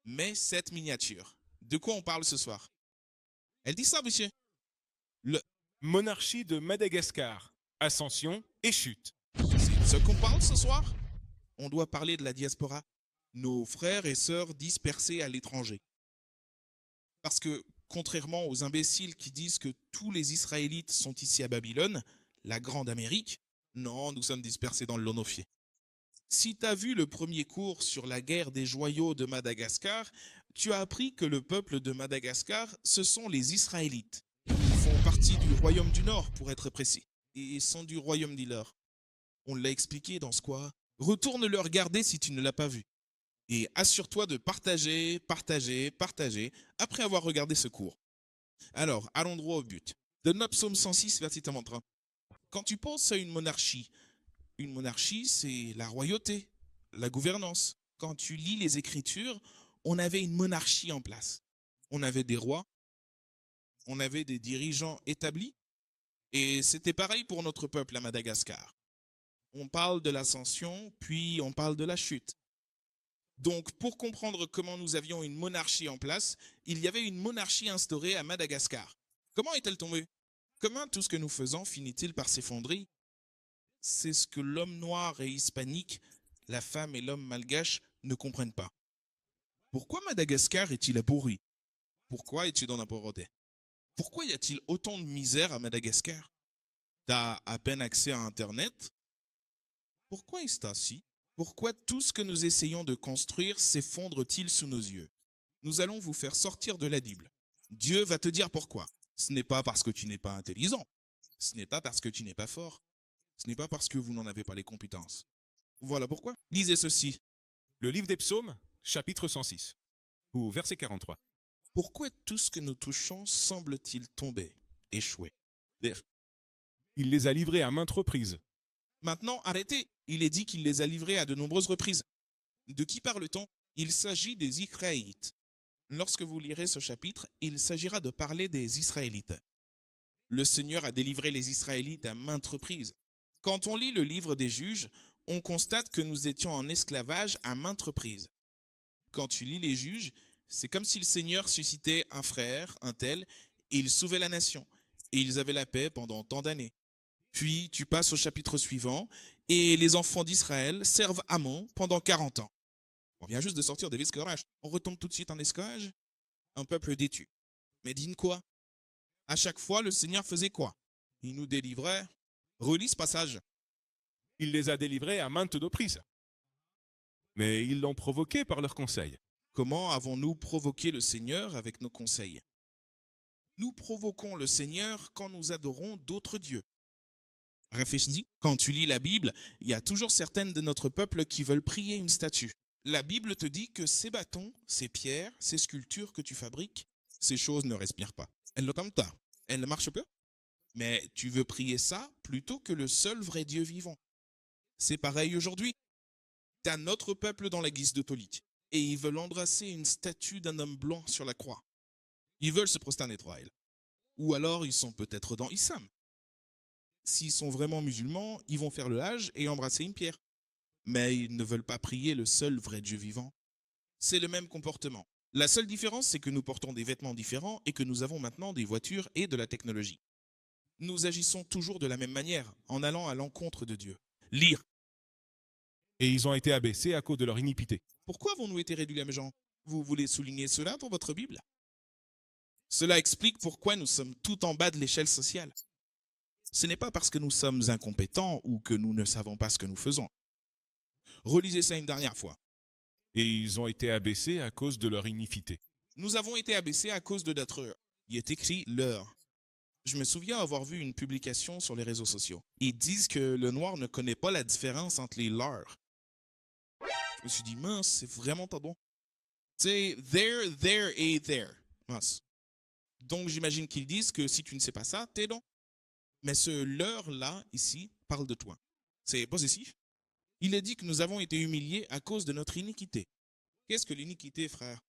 Mais cette miniature, de quoi on parle ce soir? Elle dit ça, monsieur. Le... Monarchie de Madagascar, ascension et chute. C'est de ce qu'on parle ce soir? On doit parler de la diaspora, nos frères et sœurs dispersés à l'étranger. Parce que, contrairement aux imbéciles qui disent que tous les Israélites sont ici à Babylone, la Grande Amérique, non, nous sommes dispersés dans le Lonofié. Si tu as vu le premier cours sur la guerre des joyaux de Madagascar, tu as appris que le peuple de Madagascar, ce sont les Israélites. Ils font partie du royaume du Nord, pour être précis, et sont du royaume du Nord. On l'a expliqué dans ce quoi. Retourne le regarder si tu ne l'as pas vu. Et assure-toi de partager, partager, partager, après avoir regardé ce cours. Alors, allons droit au but. De notre psaume 106, verset 30. Quand tu penses à une monarchie, c'est la royauté, la gouvernance. Quand tu lis les Écritures, on avait une monarchie en place. On avait des rois, on avait des dirigeants établis, et c'était pareil pour notre peuple à Madagascar. On parle de l'ascension, puis on parle de la chute. Donc, pour comprendre comment nous avions une monarchie en place, il y avait une monarchie instaurée à Madagascar. Comment est-elle tombée? Comment tout ce que nous faisons finit-il par s'effondrer? C'est ce que l'homme noir et hispanique, la femme et l'homme malgache ne comprennent pas. Pourquoi Madagascar est-il appauvri? Pourquoi es-tu dans la pauvreté? Pourquoi y a-t-il autant de misère à Madagascar? T'as à peine accès à Internet? Pourquoi est-ce ainsi? Pourquoi tout ce que nous essayons de construire s'effondre-t-il sous nos yeux? Nous allons vous faire sortir de la Bible. Dieu va te dire pourquoi. Ce n'est pas parce que tu n'es pas intelligent. Ce n'est pas parce que tu n'es pas fort. Ce n'est pas parce que vous n'en avez pas les compétences. Voilà pourquoi. Lisez ceci. Le livre des psaumes, chapitre 106, ou verset 43. Pourquoi tout ce que nous touchons semble-t-il tomber, échouer? Il les a livrés à maintes reprises. Maintenant, arrêtez. Il est dit qu'il les a livrés à de nombreuses reprises. De qui parle-t-on? Il s'agit des Israélites. Lorsque vous lirez ce chapitre, il s'agira de parler des Israélites. Le Seigneur a délivré les Israélites à maintes reprises. Quand on lit le livre des juges, on constate que nous étions en esclavage à maintes reprises. Quand tu lis les juges, c'est comme si le Seigneur suscitait un frère, un tel, et il sauvait la nation. Et ils avaient la paix pendant tant d'années. Puis tu passes au chapitre suivant, et les enfants d'Israël servent Amon pendant 40 ans. On vient juste de sortir de l'esclavage. On retombe tout de suite en esclavage? Un peuple déçu. Mais dis quoi? À chaque fois, le Seigneur faisait quoi? Il nous délivrait. Relis ce passage. Il les a délivrés à maintes reprises. Mais ils l'ont provoqué par leurs conseils. Comment avons-nous provoqué le Seigneur avec nos conseils? Nous provoquons le Seigneur quand nous adorons d'autres dieux. Réfléchis, quand tu lis la Bible, il y a toujours certaines de notre peuple qui veulent prier une statue. La Bible te dit que ces bâtons, ces pierres, ces sculptures que tu fabriques, ces choses ne respirent pas. Elles ne tombent pas. Elles ne marchent pas. Mais tu veux prier ça plutôt que le seul vrai Dieu vivant. C'est pareil aujourd'hui. T'as notre peuple dans la guise de Tolik, et ils veulent embrasser une statue d'un homme blanc sur la croix. Ils veulent se prosterner devant elle. Ou alors ils sont peut-être dans Issam. S'ils sont vraiment musulmans, ils vont faire le Hajj et embrasser une pierre. Mais ils ne veulent pas prier le seul vrai Dieu vivant. C'est le même comportement. La seule différence, c'est que nous portons des vêtements différents et que nous avons maintenant des voitures et de la technologie. Nous agissons toujours de la même manière, en allant à l'encontre de Dieu. Lire. Et ils ont été abaissés à cause de leur iniquité. Pourquoi avons-nous été réduits à gens? Vous voulez souligner cela dans votre Bible? Cela explique pourquoi nous sommes tout en bas de l'échelle sociale. Ce n'est pas parce que nous sommes incompétents ou que nous ne savons pas ce que nous faisons. Relisez ça une dernière fois. Et ils ont été abaissés à cause de leur iniquité. Nous avons été abaissés à cause de notre heure. Il est écrit l'heure. Je me souviens avoir vu une publication sur les réseaux sociaux. Ils disent que le noir ne connaît pas la différence entre les leurs. Je me suis dit, mince, c'est vraiment pas bon. C'est there et there. Mince. Donc j'imagine qu'ils disent que si tu ne sais pas ça, t'es non. Mais ce leur-là, ici, parle de toi. C'est possessif. Il est dit que nous avons été humiliés à cause de notre iniquité. Qu'est-ce que l'iniquité, frère?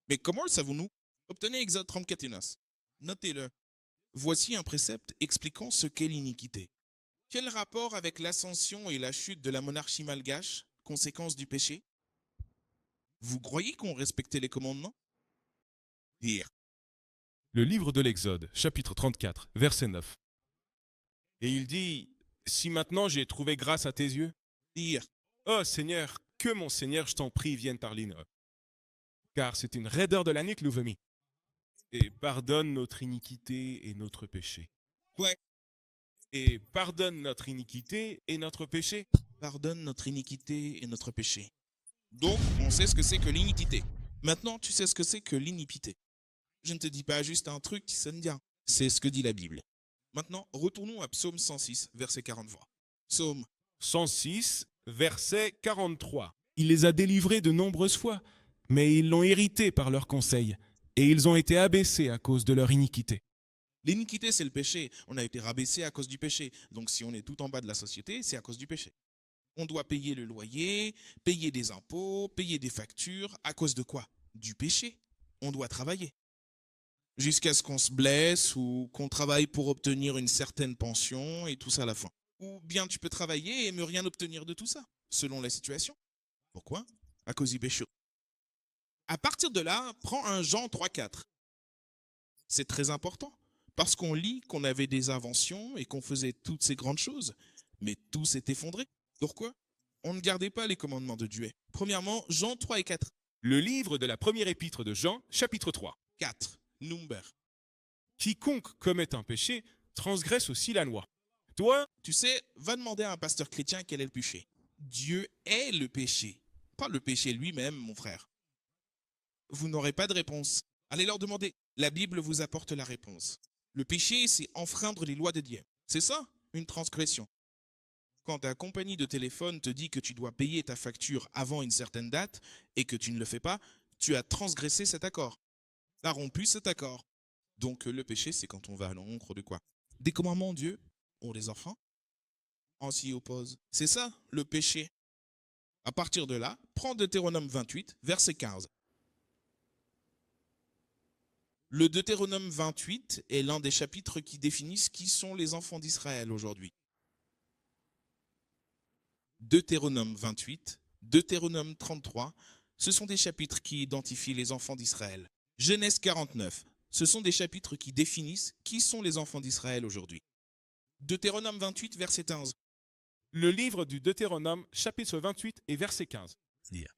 Mais comment le savons-nous? Obtenez Exode 34 et 9. Notez-le. Voici un précepte expliquant ce qu'est l'iniquité. Quel rapport avec l'ascension et la chute de la monarchie malgache, conséquence du péché? Vous croyez qu'on respectait les commandements? Dire. Le livre de l'Exode, chapitre 34, verset 9. Et il dit, si maintenant j'ai trouvé grâce à tes yeux, Dire. oh Seigneur, que mon Seigneur, je t'en prie, vienne parler nous. Car c'est une raideur de la nuque, nous vomi. Et pardonne notre iniquité et notre péché. Ouais. Et pardonne notre iniquité et notre péché. Pardonne notre iniquité et notre péché. Donc, on sait ce que c'est que l'iniquité. Maintenant, tu sais ce que c'est que l'inipité. Je ne te dis pas juste un truc qui sonne bien. C'est ce que dit la Bible. Maintenant, retournons à Psaume 106, verset 43. Psaume 106, verset 43. Il les a délivrés de nombreuses fois, mais ils l'ont hérité par leurs conseils, et ils ont été abaissés à cause de leur iniquité. L'iniquité, c'est le péché. On a été rabaissé à cause du péché. Donc si on est tout en bas de la société, c'est à cause du péché. On doit payer le loyer, payer des impôts, payer des factures. À cause de quoi? Du péché. On doit travailler. Jusqu'à ce qu'on se blesse ou qu'on travaille pour obtenir une certaine pension et tout ça à la fin. Ou bien tu peux travailler et ne rien obtenir de tout ça, selon la situation. Pourquoi? À cause du péché. À partir de là, prends un Jean 3,4. C'est très important. Parce qu'on lit qu'on avait des inventions et qu'on faisait toutes ces grandes choses. Mais tout s'est effondré. Pourquoi? On ne gardait pas les commandements de Dieu. Premièrement, Jean 3 et 4. Le livre de la première épître de Jean, chapitre 3. 4. Number. Quiconque commet un péché transgresse aussi la loi. Toi, Tu sais, va demander à un pasteur chrétien quel est le péché. Dieu est le péché. Pas le péché lui-même, mon frère. Vous n'aurez pas de réponse. Allez leur demander. La Bible vous apporte la réponse. Le péché, c'est enfreindre les lois de Dieu. C'est ça, une transgression. Quand ta compagnie de téléphone te dit que tu dois payer ta facture avant une certaine date et que tu ne le fais pas, tu as transgressé cet accord. Tu as rompu cet accord. Donc le péché, c'est quand on va à l'encontre de quoi? Des commandements de Dieu, on les enfreint, on s'y oppose. C'est ça, le péché. À partir de là, prends Deutéronome 28, verset 15. Le Deutéronome 28 est l'un des chapitres qui définissent qui sont les enfants d'Israël aujourd'hui. Deutéronome 28, Deutéronome 33, ce sont des chapitres qui identifient les enfants d'Israël. Genèse 49, ce sont des chapitres qui définissent qui sont les enfants d'Israël aujourd'hui. Deutéronome 28, verset 15. le livre du Deutéronome, chapitre 28 et verset 15. Dire.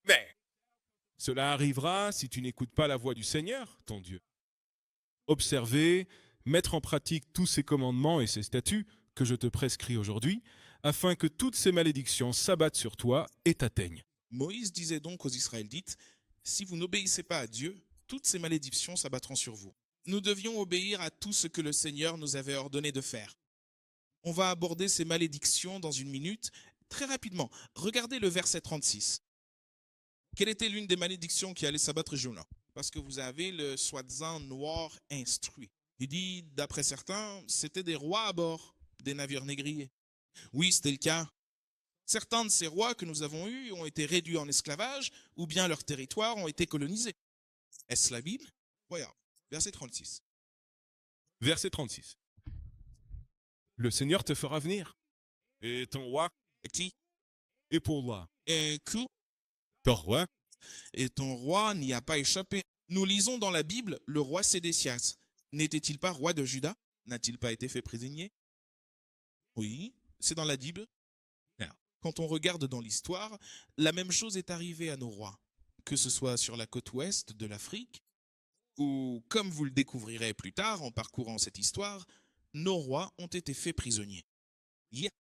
Mais cela arrivera si tu n'écoutes pas la voix du Seigneur, ton Dieu. Observer, mettre en pratique tous ces commandements et ces statuts que je te prescris aujourd'hui, afin que toutes ces malédictions s'abattent sur toi et t'atteignent. Moïse disait donc aux Israélites, si vous n'obéissez pas à Dieu, toutes ces malédictions s'abattront sur vous. Nous devions obéir à tout ce que le Seigneur nous avait ordonné de faire. On va aborder ces malédictions dans une minute, très rapidement. Regardez le verset 36. Quelle était l'une des malédictions qui allait s'abattre Jonah? Parce que vous avez le soi-disant noir instruit. Il dit, d'après certains, c'était des rois à bord des navires négriers. Oui, c'était le cas. Certains de ces rois que nous avons eus ont été réduits en esclavage ou bien leurs territoires ont été colonisés. Est-ce la Bible? Regarde, verset 36. Verset 36. Le Seigneur te fera venir, et ton roi Et qui? est pour là. Et que? Ton roi, Et ton roi n'y a pas échappé. Nous lisons dans la Bible le roi Sédécias. N'était-il pas roi de Juda? N'a-t-il pas été fait prisonnier? Oui, c'est dans la Bible. Quand on regarde dans l'histoire, la même chose est arrivée à nos rois, que ce soit sur la côte ouest de l'Afrique, ou comme vous le découvrirez plus tard en parcourant cette histoire, nos rois ont été faits prisonniers. Yeah.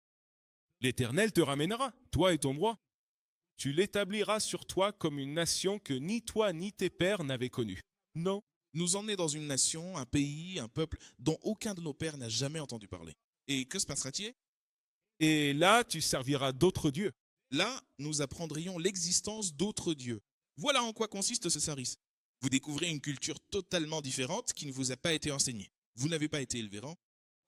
l'Éternel te ramènera, toi et ton roi. Tu l'établiras sur toi comme une nation que ni toi ni tes pères n'avaient connue. Non, Nous en est dans une nation, un pays, un peuple dont aucun de nos pères n'a jamais entendu parler. Et que se passera-t-il? et là tu serviras d'autres dieux. Là, nous apprendrions l'existence d'autres dieux. Voilà en quoi consiste ce service. Vous découvrez une culture totalement différente qui ne vous a pas été enseignée. Vous n'avez pas été élevé.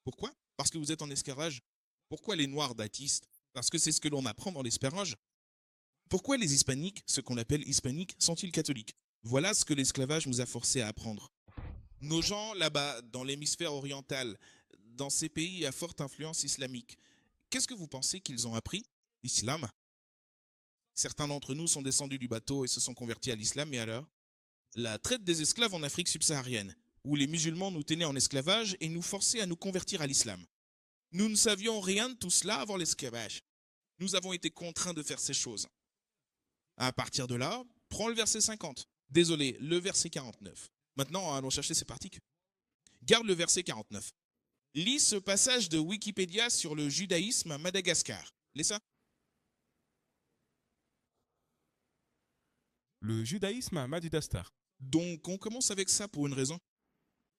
Pourquoi? Parce que vous êtes en esclavage. Pourquoi les Noirs baptistes? Parce que c'est ce que l'on apprend dans l'esclavage. Pourquoi les Hispaniques, ce qu'on appelle hispaniques, sont-ils catholiques? Voilà ce que l'esclavage nous a forcés à apprendre. Nos gens là-bas, dans l'hémisphère oriental, dans ces pays à forte influence islamique, qu'est-ce que vous pensez qu'ils ont appris? L'islam. Certains d'entre nous sont descendus du bateau et se sont convertis à l'islam, et alors la traite des esclaves en Afrique subsaharienne, où les musulmans nous tenaient en esclavage et nous forçaient à nous convertir à l'islam. Nous ne savions rien de tout cela avant l'esclavage. Nous avons été contraints de faire ces choses. À partir de là, prends le verset 50. Désolé, le verset 49. Maintenant, allons chercher ces particules. Garde le verset 49. Lis ce passage de Wikipédia sur le judaïsme à Madagascar. Lis ça. Le judaïsme à Madagascar. Donc, on commence avec ça pour une raison.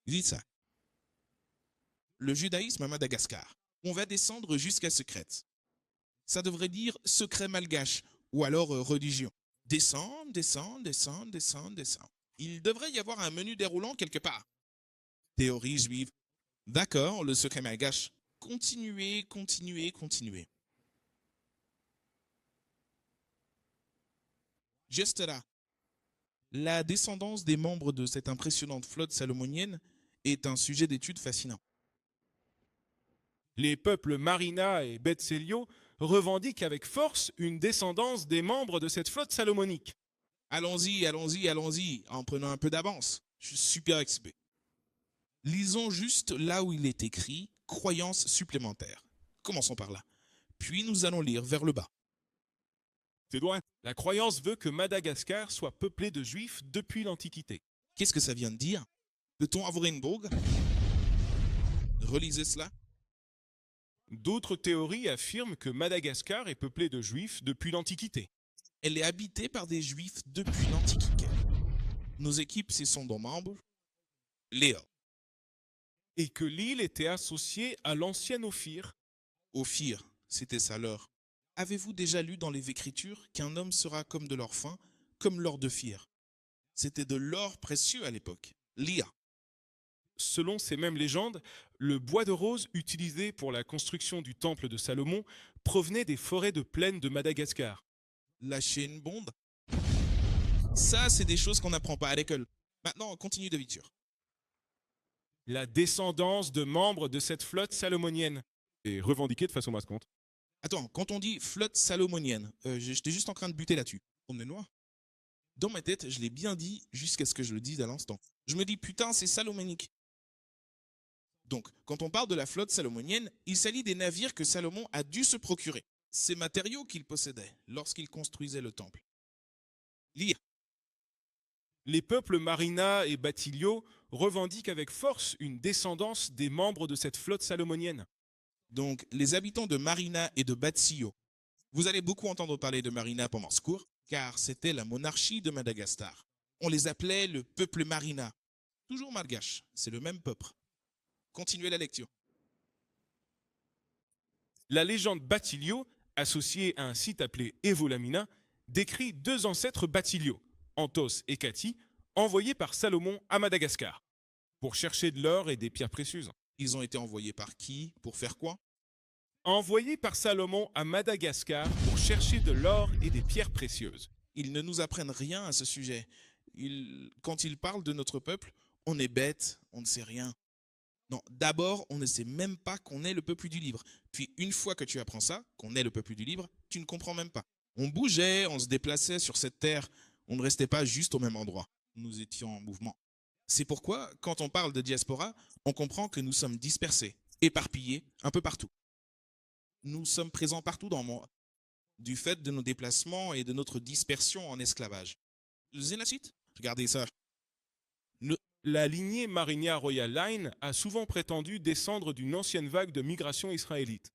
Dis ça. Le judaïsme à Madagascar. On va descendre jusqu'à secrète. Ça devrait dire secret malgache ou alors religion. Descendre, descendre, descendre, descendre, descendre. Il devrait y avoir un menu déroulant quelque part. Théorie juive. D'accord, le secret malgache. Continuez, continuez, continuez. Juste là. La descendance des membres de cette impressionnante flotte salomonienne est un sujet d'étude fascinant. Les peuples Marina et Betselio revendiquent avec force une descendance des membres de cette flotte salomonique. Allons-y, allons-y, allons-y, en prenant un peu d'avance. Je suis super expert. Lisons juste là où il est écrit « croyance supplémentaire ». Commençons par là. Puis nous allons lire vers le bas. C'est droit. La croyance veut que Madagascar soit peuplée de juifs depuis l'Antiquité. Qu'est-ce que ça vient de dire? Peut-on avoir une bourgue? Relisez cela. D'autres théories affirment que Madagascar est peuplée de juifs depuis l'Antiquité. Elle est habitée par des juifs depuis l'Antiquité. Nos équipes s'y sont donc membres. Léa. Et que l'île était associée à l'ancienne Ophir. Ophir, c'était ça l'or. Avez-vous déjà lu dans les Écritures qu'un homme sera comme de l'or fin, comme l'or d'Ophir? C'était de l'or précieux à l'époque. Lia. Selon ces mêmes légendes, le bois de rose utilisé pour la construction du temple de Salomon provenait des forêts de plaine de Madagascar. Lâcher une bombe? Ça, c'est des choses qu'on n'apprend pas à l'école. Maintenant, on continue de lecture. La descendance de membres de cette flotte salomonienne est revendiquée de façon masquante. Attends, quand on dit flotte salomonienne, j'étais juste en train de buter là-dessus. On est noir. Dans ma tête, je l'ai bien dit jusqu'à ce que je le dise à l'instant. Je me dis, putain, c'est salomonique. Donc, quand on parle de la flotte salomonienne, il s'agit des navires que Salomon a dû se procurer. Ces matériaux qu'il possédait lorsqu'il construisait le temple. Lire. Les peuples Marina et Batilio revendiquent avec force une descendance des membres de cette flotte salomonienne. Donc, les habitants de Marina et de Batsio. Vous allez beaucoup entendre parler de Marina pendant ce cours, car c'était la monarchie de Madagascar. On les appelait le peuple Marina. Toujours malgache, c'est le même peuple. Continuez la lecture. La légende Batilio, associée à un site appelé Evolamina, décrit deux ancêtres Batilio, Anthos et Kati, envoyés par Salomon à Madagascar, pour chercher de l'or et des pierres précieuses. Ils ont été envoyés par qui? Pour faire quoi? Envoyés par Salomon à Madagascar pour chercher de l'or et des pierres précieuses. Ils ne nous apprennent rien à ce sujet. Quand ils parlent de notre peuple, on est bête, on ne sait rien. Non, d'abord, on ne sait même pas qu'on est le peuple du livre. Puis une fois que tu apprends ça, qu'on est le peuple du livre, tu ne comprends même pas. On bougeait, on se déplaçait sur cette terre, on ne restait pas juste au même endroit. Nous étions en mouvement. C'est pourquoi, quand on parle de diaspora, on comprend que nous sommes dispersés, éparpillés, un peu partout. Nous sommes présents partout dans le monde, du fait de nos déplacements et de notre dispersion en esclavage. Zénacite, regardez ça. La lignée Marinia Royal Line a souvent prétendu descendre d'une ancienne vague de migration israélite.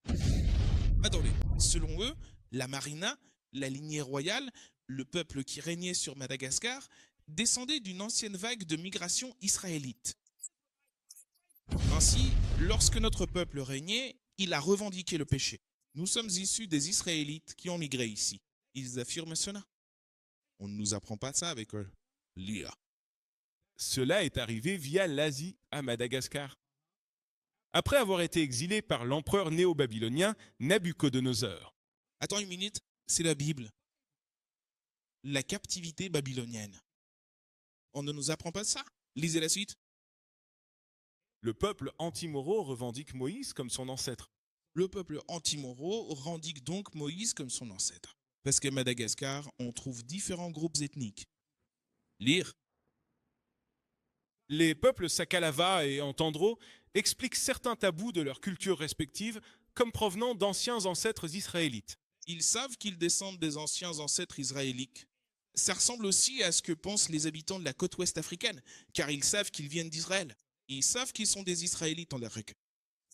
Attendez, selon eux, la Marina, la lignée royale, le peuple qui régnait sur Madagascar, descendait d'une ancienne vague de migration israélite. Ainsi, lorsque notre peuple régnait, il a revendiqué le péché. Nous sommes issus des Israélites qui ont migré ici. Ils affirment cela. On ne nous apprend pas ça avec eux. Lire. Cela est arrivé via l'Asie à Madagascar. Après avoir été exilé par l'empereur néo-babylonien Nabuchodonosor. Attends une minute, c'est la Bible. La captivité babylonienne. On ne nous apprend pas ça. Lisez la suite. Le peuple anti-Moro revendique Moïse comme son ancêtre. Le peuple anti-Moro revendique donc Moïse comme son ancêtre. Parce qu'à Madagascar, on trouve différents groupes ethniques. Lire. Les peuples Sakalava et Antandro expliquent certains tabous de leur culture respective comme provenant d'anciens ancêtres israélites. Ils savent qu'ils descendent des anciens ancêtres israélites. Ça ressemble aussi à ce que pensent les habitants de la côte ouest africaine, car ils savent qu'ils viennent d'Israël. Ils savent qu'ils sont des Israélites en Afrique.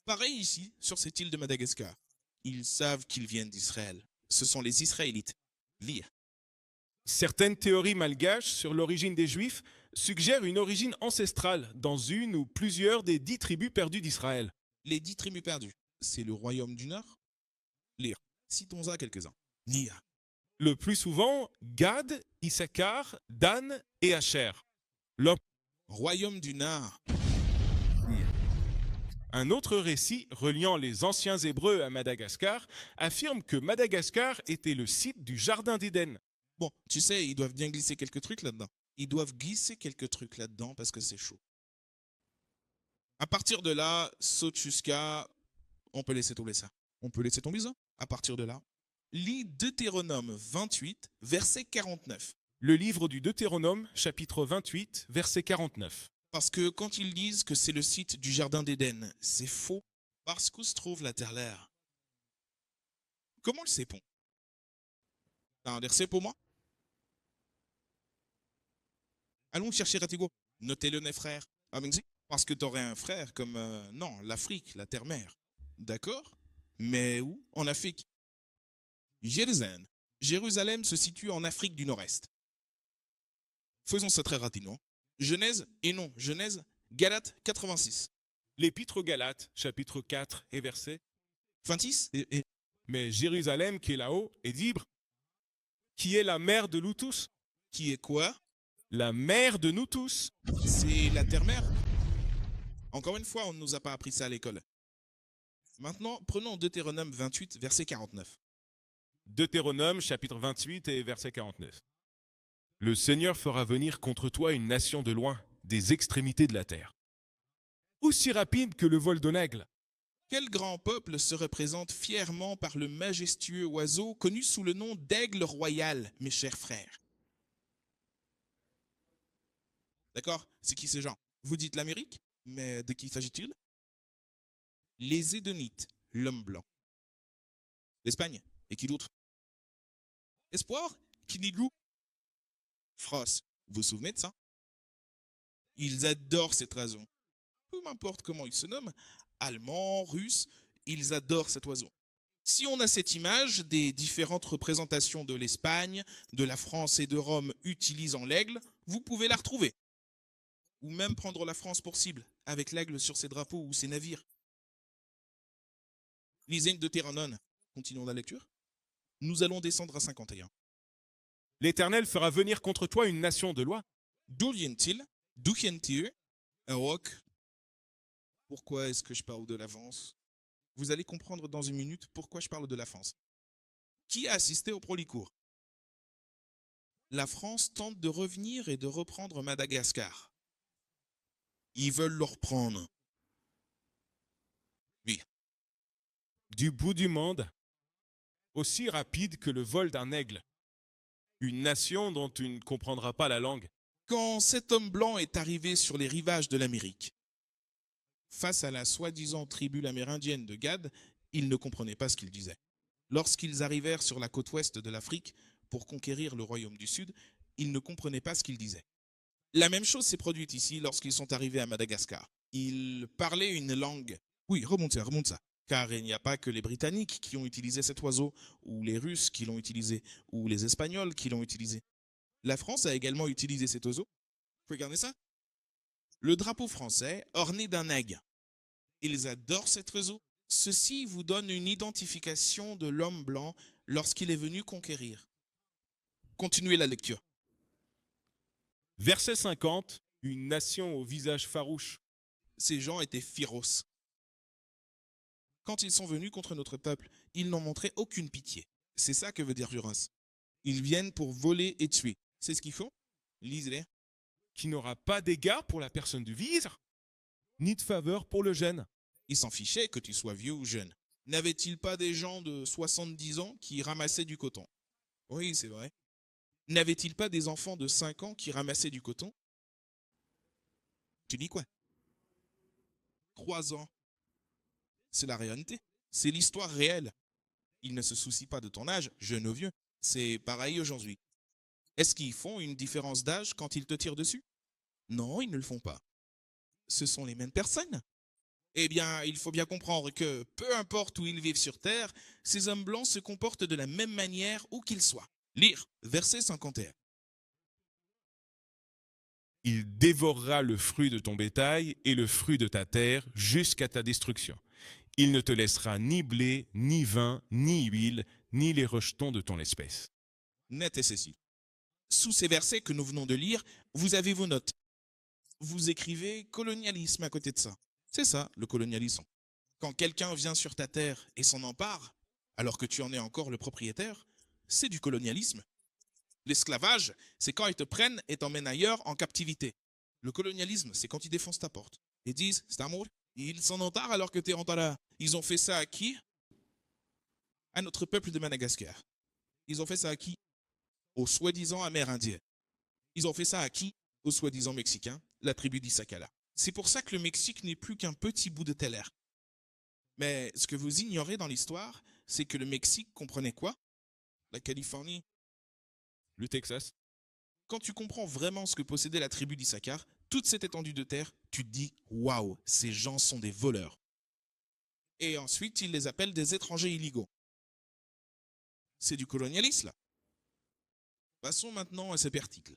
Pareil ici, sur cette île de Madagascar. Ils savent qu'ils viennent d'Israël. Ce sont les Israélites. Lire. Certaines théories malgaches sur l'origine des Juifs suggèrent une origine ancestrale dans une ou plusieurs des 10 tribus perdues d'Israël. Les 10 tribus perdues, c'est le royaume du Nord. Lire. Citons-en quelques-uns. Lire. Le plus souvent, Gad, Issachar, Dan et Asher. Royaume du Nord. Un autre récit reliant les anciens Hébreux à Madagascar affirme que Madagascar était le site du Jardin d'Éden. Bon, tu sais, ils doivent bien glisser quelques trucs là-dedans. Ils doivent glisser quelques trucs là-dedans parce que c'est chaud. À partir de là, saute jusqu'à... On peut laisser tomber ça. On peut laisser tomber ça. À partir de là, lis Deutéronome 28, verset 49. Le livre du Deutéronome, chapitre 28, verset 49. Parce que quand ils disent que c'est le site du Jardin d'Éden, c'est faux. Parce qu'où se trouve la terre-l'air? Comment le sait-on? T'as un verset pour moi? Allons chercher Ratigo. Notez-le, mes frères. Ah, mais si, parce que t'aurais un frère comme... non, l'Afrique, la terre-mère. D'accord? Mais où? En Afrique. Jérusalem. Jérusalem se situe en Afrique du Nord-Est. Faisons ça très rapidement. Genèse, et non, Genèse, Galates 86. L'Épître aux Galates, chapitre 4 et verset. 26 Mais Jérusalem qui est là-haut est d'Ibre, qui est la mère de nous tous. Qui est quoi? La mère de nous tous. C'est la terre-mère. Encore une fois, on ne nous a pas appris ça à l'école. Maintenant, prenons Deutéronome 28, verset 49. Deutéronome, chapitre 28 et verset 49. Le Seigneur fera venir contre toi une nation de loin, des extrémités de la terre. Aussi rapide que le vol d'un aigle. Quel grand peuple se représente fièrement par le majestueux oiseau connu sous le nom d'aigle royal, mes chers frères? D'accord? C'est qui ces gens? Vous dites l'Amérique, mais de qui s'agit-il? Les Édonites, l'homme blanc. L'Espagne, et qui d'autre? Espoir, Kinigou, France. Vous vous souvenez de ça? Ils adorent cet oiseau. Peu m'importe comment il se nomme, allemand, russe, ils adorent cet oiseau. Si on a cette image des différentes représentations de l'Espagne, de la France et de Rome utilisant l'aigle, vous pouvez la retrouver. Ou même prendre la France pour cible, avec l'aigle sur ses drapeaux ou ses navires. Lisez Deutéronome. Continuons la lecture. Nous allons descendre à 51. L'Éternel fera venir contre toi une nation de loin. D'où vient-il? D'où vient-il? Un roc. Pourquoi est-ce que je parle de l'avance? Vous allez comprendre dans une minute pourquoi je parle de la France. Qui a assisté au Prolicourt? La France tente de revenir et de reprendre Madagascar. Ils veulent le reprendre. Oui. Du bout du monde, aussi rapide que le vol d'un aigle. Une nation dont tu ne comprendras pas la langue. Quand cet homme blanc est arrivé sur les rivages de l'Amérique, face à la soi-disant tribu amérindienne de Gad, il ne comprenait pas ce qu'il disait. Lorsqu'ils arrivèrent sur la côte ouest de l'Afrique pour conquérir le royaume du Sud, ils ne comprenaient pas ce qu'il disait. La même chose s'est produite ici lorsqu'ils sont arrivés à Madagascar. Ils parlaient une langue. Oui, remonte ça. Car il n'y a pas que les Britanniques qui ont utilisé cet oiseau, ou les Russes qui l'ont utilisé, ou les Espagnols qui l'ont utilisé. La France a également utilisé cet oiseau. Regardez ça. Le drapeau français orné d'un aigle. Ils adorent cet oiseau. Ceci vous donne une identification de l'homme blanc lorsqu'il est venu conquérir. Continuez la lecture. Verset 50, une nation au visage farouche. Ces gens étaient féroces. Quand ils sont venus contre notre peuple, ils n'ont montré aucune pitié. C'est ça que veut dire Duras. Ils viennent pour voler et tuer. C'est ce qu'ils font? Lisez-les. Qui n'aura pas d'égard pour la personne du vizir, ni de faveur pour le jeune. Ils s'en fichaient que tu sois vieux ou jeune. N'avait-il pas des gens de 70 ans qui ramassaient du coton? Oui, c'est vrai. N'avait-il pas des enfants de 5 ans qui ramassaient du coton? Tu dis quoi? 3 ans. C'est la réalité. C'est l'histoire réelle. Ils ne se soucient pas de ton âge, jeune ou vieux. C'est pareil aujourd'hui. Est-ce qu'ils font une différence d'âge quand ils te tirent dessus? Non, ils ne le font pas. Ce sont les mêmes personnes. Eh bien, il faut bien comprendre que, peu importe où ils vivent sur Terre, ces hommes blancs se comportent de la même manière où qu'ils soient. Lire, verset 51. Il dévorera le fruit de ton bétail et le fruit de ta terre jusqu'à ta destruction. Il ne te laissera ni blé, ni vin, ni huile, ni les rejetons de ton espèce. Net et Cécile. Sous ces versets que nous venons de lire, vous avez vos notes. Vous écrivez colonialisme à côté de ça. C'est ça, le colonialisme. Quand quelqu'un vient sur ta terre et s'en empare, alors que tu en es encore le propriétaire, c'est du colonialisme. L'esclavage, c'est quand ils te prennent et t'emmènent ailleurs en captivité. Le colonialisme, c'est quand ils défoncent ta porte et disent, c'est amour, ils s'en emparent alors que t'es en là. Ils ont fait ça à qui? À notre peuple de Madagascar. Ils ont fait ça à qui? Aux soi-disant Amérindiens. Ils ont fait ça à qui? Aux soi-disant Mexicains, la tribu d'Isakala. C'est pour ça que le Mexique n'est plus qu'un petit bout de terre. Mais ce que vous ignorez dans l'histoire, c'est que le Mexique comprenait quoi? La Californie. Le Texas? Quand tu comprends vraiment ce que possédait la tribu d'Issachar, toute cette étendue de terre, tu te dis waouh, ces gens sont des voleurs. Et ensuite, ils les appellent des étrangers illégaux. C'est du colonialisme là. Passons maintenant à ces articles.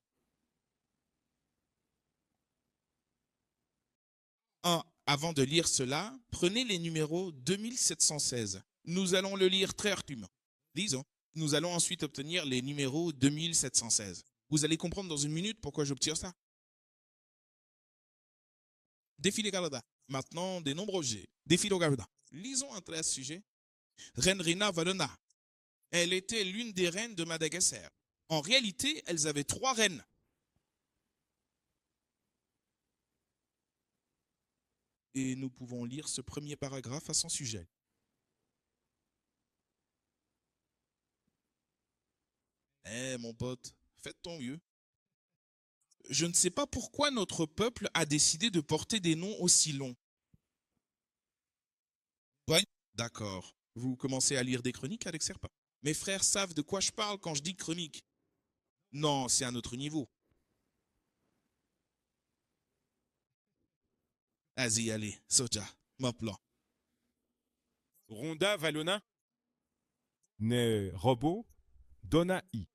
1. Avant de lire cela, prenez les numéros 2716. Nous allons le lire très rapidement. Disons, nous allons ensuite obtenir les numéros 2716. Vous allez comprendre dans une minute pourquoi j'obtiens ça. Défilé Canada. Maintenant, des nombres G. Défilé Canada. Lisons un trait à ce sujet. Reine Rina Valona. Elle était l'une des reines de Madagascar. En réalité, elles avaient 3 reines. Et nous pouvons lire ce premier paragraphe à son sujet. Eh mon pote, faites ton mieux. Je ne sais pas pourquoi notre peuple a décidé de porter des noms aussi longs. Oui, d'accord. Vous commencez à lire des chroniques, Alex Serpa. Mes frères savent de quoi je parle quand je dis chronique. Non, c'est un autre niveau. Vas-y, allez, Soja, Moplan. Ronda Valona? Né Robot Donaï.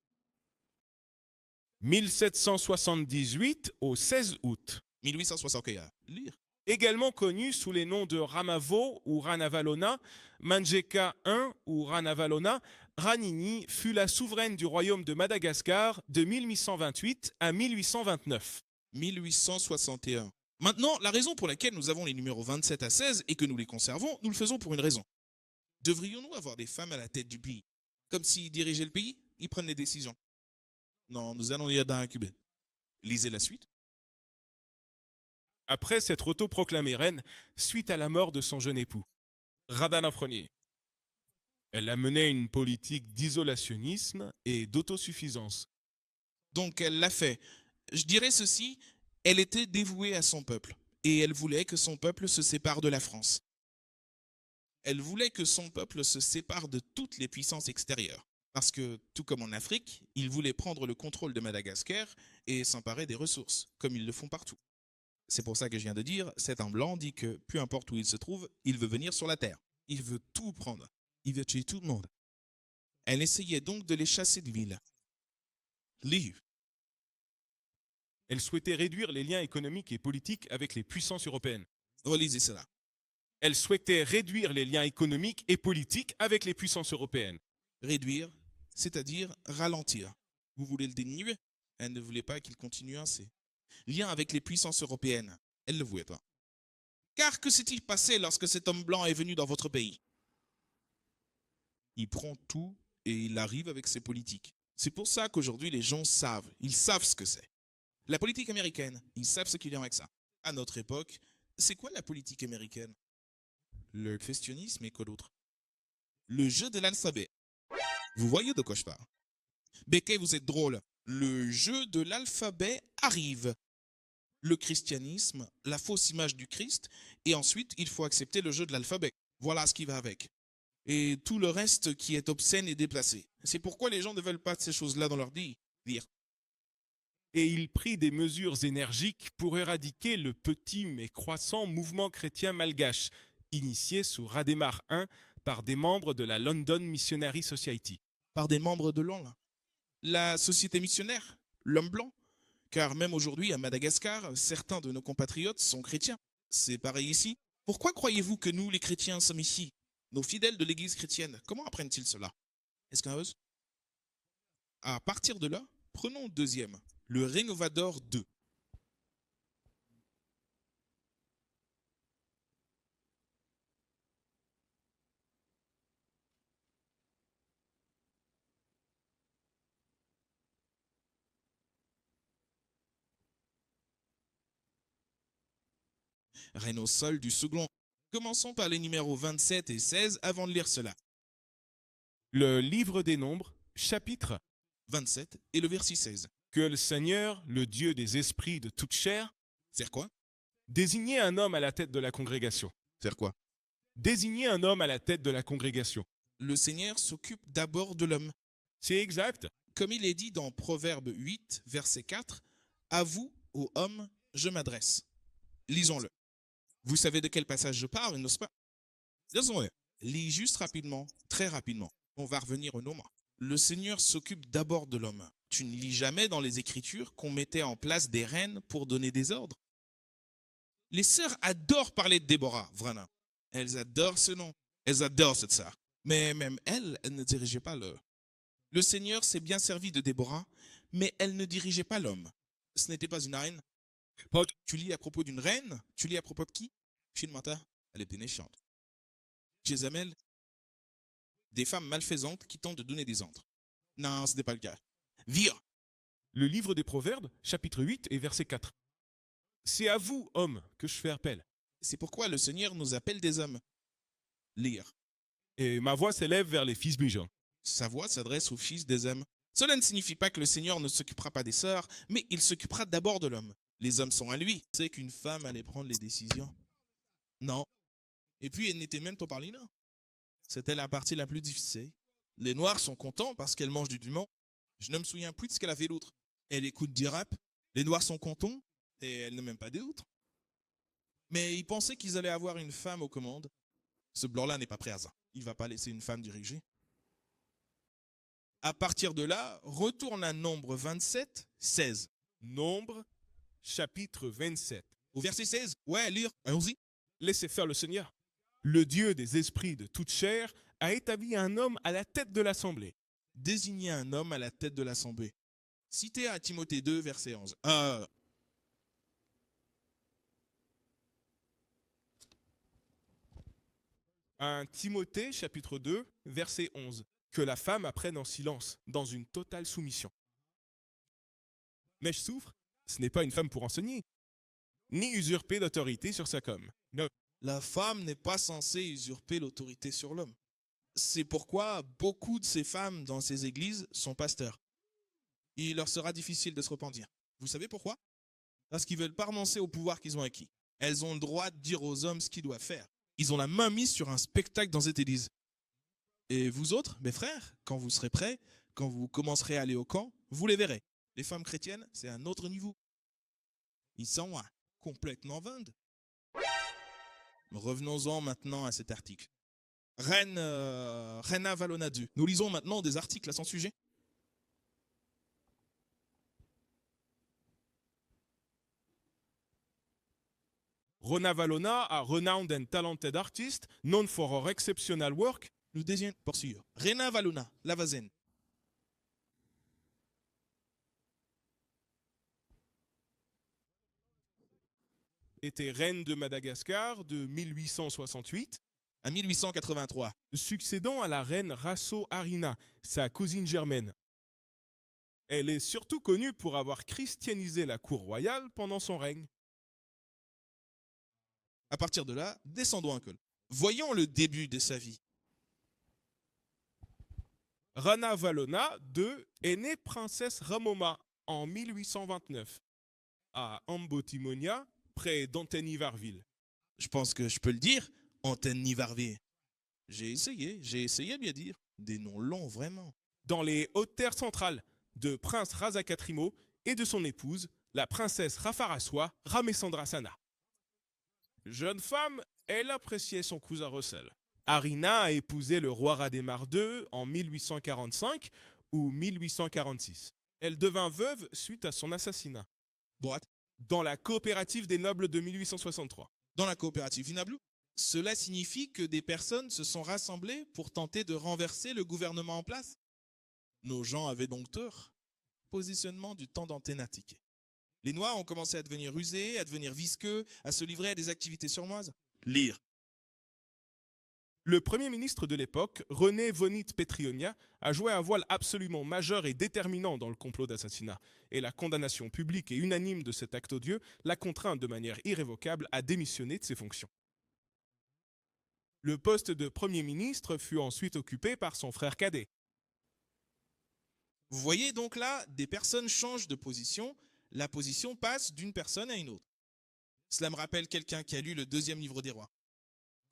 1778 au 16 août. 1861. Lire. Également connu sous les noms de Ramavo ou Ranavalona, Manjeka I ou Ranavalona, Ranini fut la souveraine du royaume de Madagascar de 1828 à 1829. 1861. Maintenant, la raison pour laquelle nous avons les numéros 27 à 16 et que nous les conservons, nous le faisons pour une raison. Devrions-nous avoir des femmes à la tête du pays? Comme s'ils dirigeaient le pays, ils prennent les décisions. Non, nous allons lire dans un cubain. Lisez la suite. Après s'être autoproclamée reine suite à la mort de son jeune époux, Radana Ier. Elle a mené une politique d'isolationnisme et d'autosuffisance. Donc elle l'a fait. Je dirais ceci, elle était dévouée à son peuple et elle voulait que son peuple se sépare de la France. Elle voulait que son peuple se sépare de toutes les puissances extérieures. Parce que, tout comme en Afrique, ils voulaient prendre le contrôle de Madagascar et s'emparer des ressources, comme ils le font partout. C'est pour ça que je viens de dire, cet homme blanc dit que, peu importe où il se trouve, il veut venir sur la terre. Il veut tout prendre. Il veut tuer tout le monde. Elle essayait donc de les chasser de l'île. Livre. Elle souhaitait réduire les liens économiques et politiques avec les puissances européennes. Relisez cela. Elle souhaitait réduire les liens économiques et politiques avec les puissances européennes. Réduire, c'est-à-dire ralentir. Vous voulez le diminuer? Elle ne voulait pas qu'il continue ainsi. Lien avec les puissances européennes. Elle ne le voulait pas. Car que s'est-il passé lorsque cet homme blanc est venu dans votre pays? Il prend tout et il arrive avec ses politiques. C'est pour ça qu'aujourd'hui les gens savent. Ils savent ce que c'est. La politique américaine, ils savent ce qu'il y a avec ça. À notre époque, c'est quoi la politique américaine? Le questionnisme et quoi d'autre? Le jeu de l'alphabet. Vous voyez de quoi je parle? Becquet, vous êtes drôle. Le jeu de l'alphabet arrive. Le christianisme, la fausse image du Christ, et ensuite, il faut accepter le jeu de l'alphabet. Voilà ce qui va avec. Et tout le reste qui est obscène et déplacé. C'est pourquoi les gens ne veulent pas de ces choses-là dans leur dire. Et il prit des mesures énergiques pour éradiquer le petit mais croissant mouvement chrétien malgache, initié sous Rademar I par des membres de la London Missionary Society. Par des membres de l'ONG. La société missionnaire, l'homme blanc. Car même aujourd'hui, à Madagascar, certains de nos compatriotes sont chrétiens. C'est pareil ici. Pourquoi croyez-vous que nous, les chrétiens, sommes ici? Nos fidèles de l'église chrétienne, comment apprennent-ils cela? Est-ce qu'un ose? À partir de là, prenons le deuxième, le Renovador 2. Reine au sol du second. Commençons par les numéros 27 et 16 avant de lire cela. Le livre des Nombres, chapitre 27 et le verset 16. que le Seigneur, le Dieu des esprits de toute chair, Faire quoi? désignait un homme à la tête de la congrégation. Faire quoi? Désignait un homme à la tête de la congrégation. Le Seigneur s'occupe d'abord de l'homme. C'est exact. Comme il est dit dans Proverbe 8, verset 4, à vous, ô hommes, je m'adresse. Lisons-le. Vous savez de quel passage je parle, n'est-ce pas? Lisons-le. Lis juste rapidement, très rapidement. On va revenir au nom. Le Seigneur s'occupe d'abord de l'homme. Tu ne lis jamais dans les Écritures qu'on mettait en place des reines pour donner des ordres. Les sœurs adorent parler de Déborah, vraiment. Elles adorent ce nom. Elles adorent cette sœur. Mais même elle ne dirigeait pas le... Le Seigneur s'est bien servi de Déborah, mais elle ne dirigeait pas l'homme. Ce n'était pas une reine. Tu lis à propos d'une reine? Tu lis à propos de qui? Shinmata, elle était méchante. Jézabel, des femmes malfaisantes qui tentent de donner des ordres. Non, ce n'est pas le cas. Vire. Le livre des Proverbes, chapitre 8 et verset 4. C'est à vous, hommes, que je fais appel. C'est pourquoi le Seigneur nous appelle des hommes. Lire. Et ma voix s'élève vers les fils bijoux. Sa voix s'adresse aux fils des hommes. Cela ne signifie pas que le Seigneur ne s'occupera pas des sœurs, mais il s'occupera d'abord de l'homme. Les hommes sont à lui. C'est qu'une femme allait prendre les décisions. Non. Et puis, elle n'était même pas parlée là. C'était la partie la plus difficile. Les Noirs sont contents parce qu'elle mange du piment. Je ne me souviens plus de ce qu'elle a fait l'autre. Elle écoute du rap. Les Noirs sont contents et elle ne m'aime pas d'autres. Mais ils pensaient qu'ils allaient avoir une femme aux commandes. Ce blanc-là n'est pas prêt à ça. Il ne va pas laisser une femme diriger. À partir de là, retourne à Nombre 27, 16. Nombre, chapitre 27. Au verset 16, ouais, lire, allons-y. Laissez faire le Seigneur. Le Dieu des esprits de toute chair a établi un homme à la tête de l'assemblée. Désigner un homme à la tête de l'assemblée. Cité à Timothée 2, verset 11. 1 Timothée, chapitre 2, verset 11. Que la femme apprenne en silence, dans une totale soumission. Mais je souffre, ce n'est pas une femme pour enseigner, ni usurper l'autorité sur sa com. Non. La femme n'est pas censée usurper l'autorité sur l'homme. C'est pourquoi beaucoup de ces femmes dans ces églises sont pasteurs. Il leur sera difficile de se repentir. Vous savez pourquoi? Parce qu'ils ne veulent pas renoncer au pouvoir qu'ils ont acquis. Elles ont le droit de dire aux hommes ce qu'ils doivent faire. Ils ont la main mise sur un spectacle dans cette église. Et vous autres, mes frères, quand vous serez prêts, quand vous commencerez à aller au camp, vous les verrez. Les femmes chrétiennes, c'est un autre niveau. Ils sont complètement vindes. Revenons-en maintenant à cet article. Rena Valona 2. Nous lisons maintenant des articles à son sujet. Rona Valona, a renowned and talented artist, known for her exceptional work. Le deuxième poursuivre. Rena Valona, Lavazen. Était reine de Madagascar de 1868 à 1883, succédant à la reine Rasso Harina, sa cousine germaine. Elle est surtout connue pour avoir christianisé la cour royale pendant son règne. À partir de là, descendons un peu. Voyons le début de sa vie. Rana Valona II est née princesse Ramoma en 1829 à Ambotimonia, près d'Antenivarville. Je pense que je peux le dire, Antenne Nivarvé. J'ai essayé de bien dire. Des noms longs, vraiment. Dans les hautes terres centrales de prince Razakatrimo et de son épouse, la princesse Rafaraswa Ramessandrasana. Jeune femme, elle appréciait son cousin Russell. Arina a épousé le roi Radémar II en 1845 ou 1846. Elle devint veuve suite à son assassinat. Boîte. Dans la coopérative des nobles de 1863. Dans la coopérative Inablou, cela signifie que des personnes se sont rassemblées pour tenter de renverser le gouvernement en place. Nos gens avaient donc tort. Positionnement du temps d'antennatiquer. Les Noirs ont commencé à devenir rusés, à devenir visqueux, à se livrer à des activités surnoises. Lire. Le Premier ministre de l'époque, René Vonit Petrionia, a joué un voile absolument majeur et déterminant dans le complot d'assassinat, et la condamnation publique et unanime de cet acte odieux l'a contraint de manière irrévocable à démissionner de ses fonctions. Le poste de Premier ministre fut ensuite occupé par son frère cadet. Vous voyez donc là, des personnes changent de position, la position passe d'une personne à une autre. Cela me rappelle quelqu'un qui a lu le 2e livre des rois.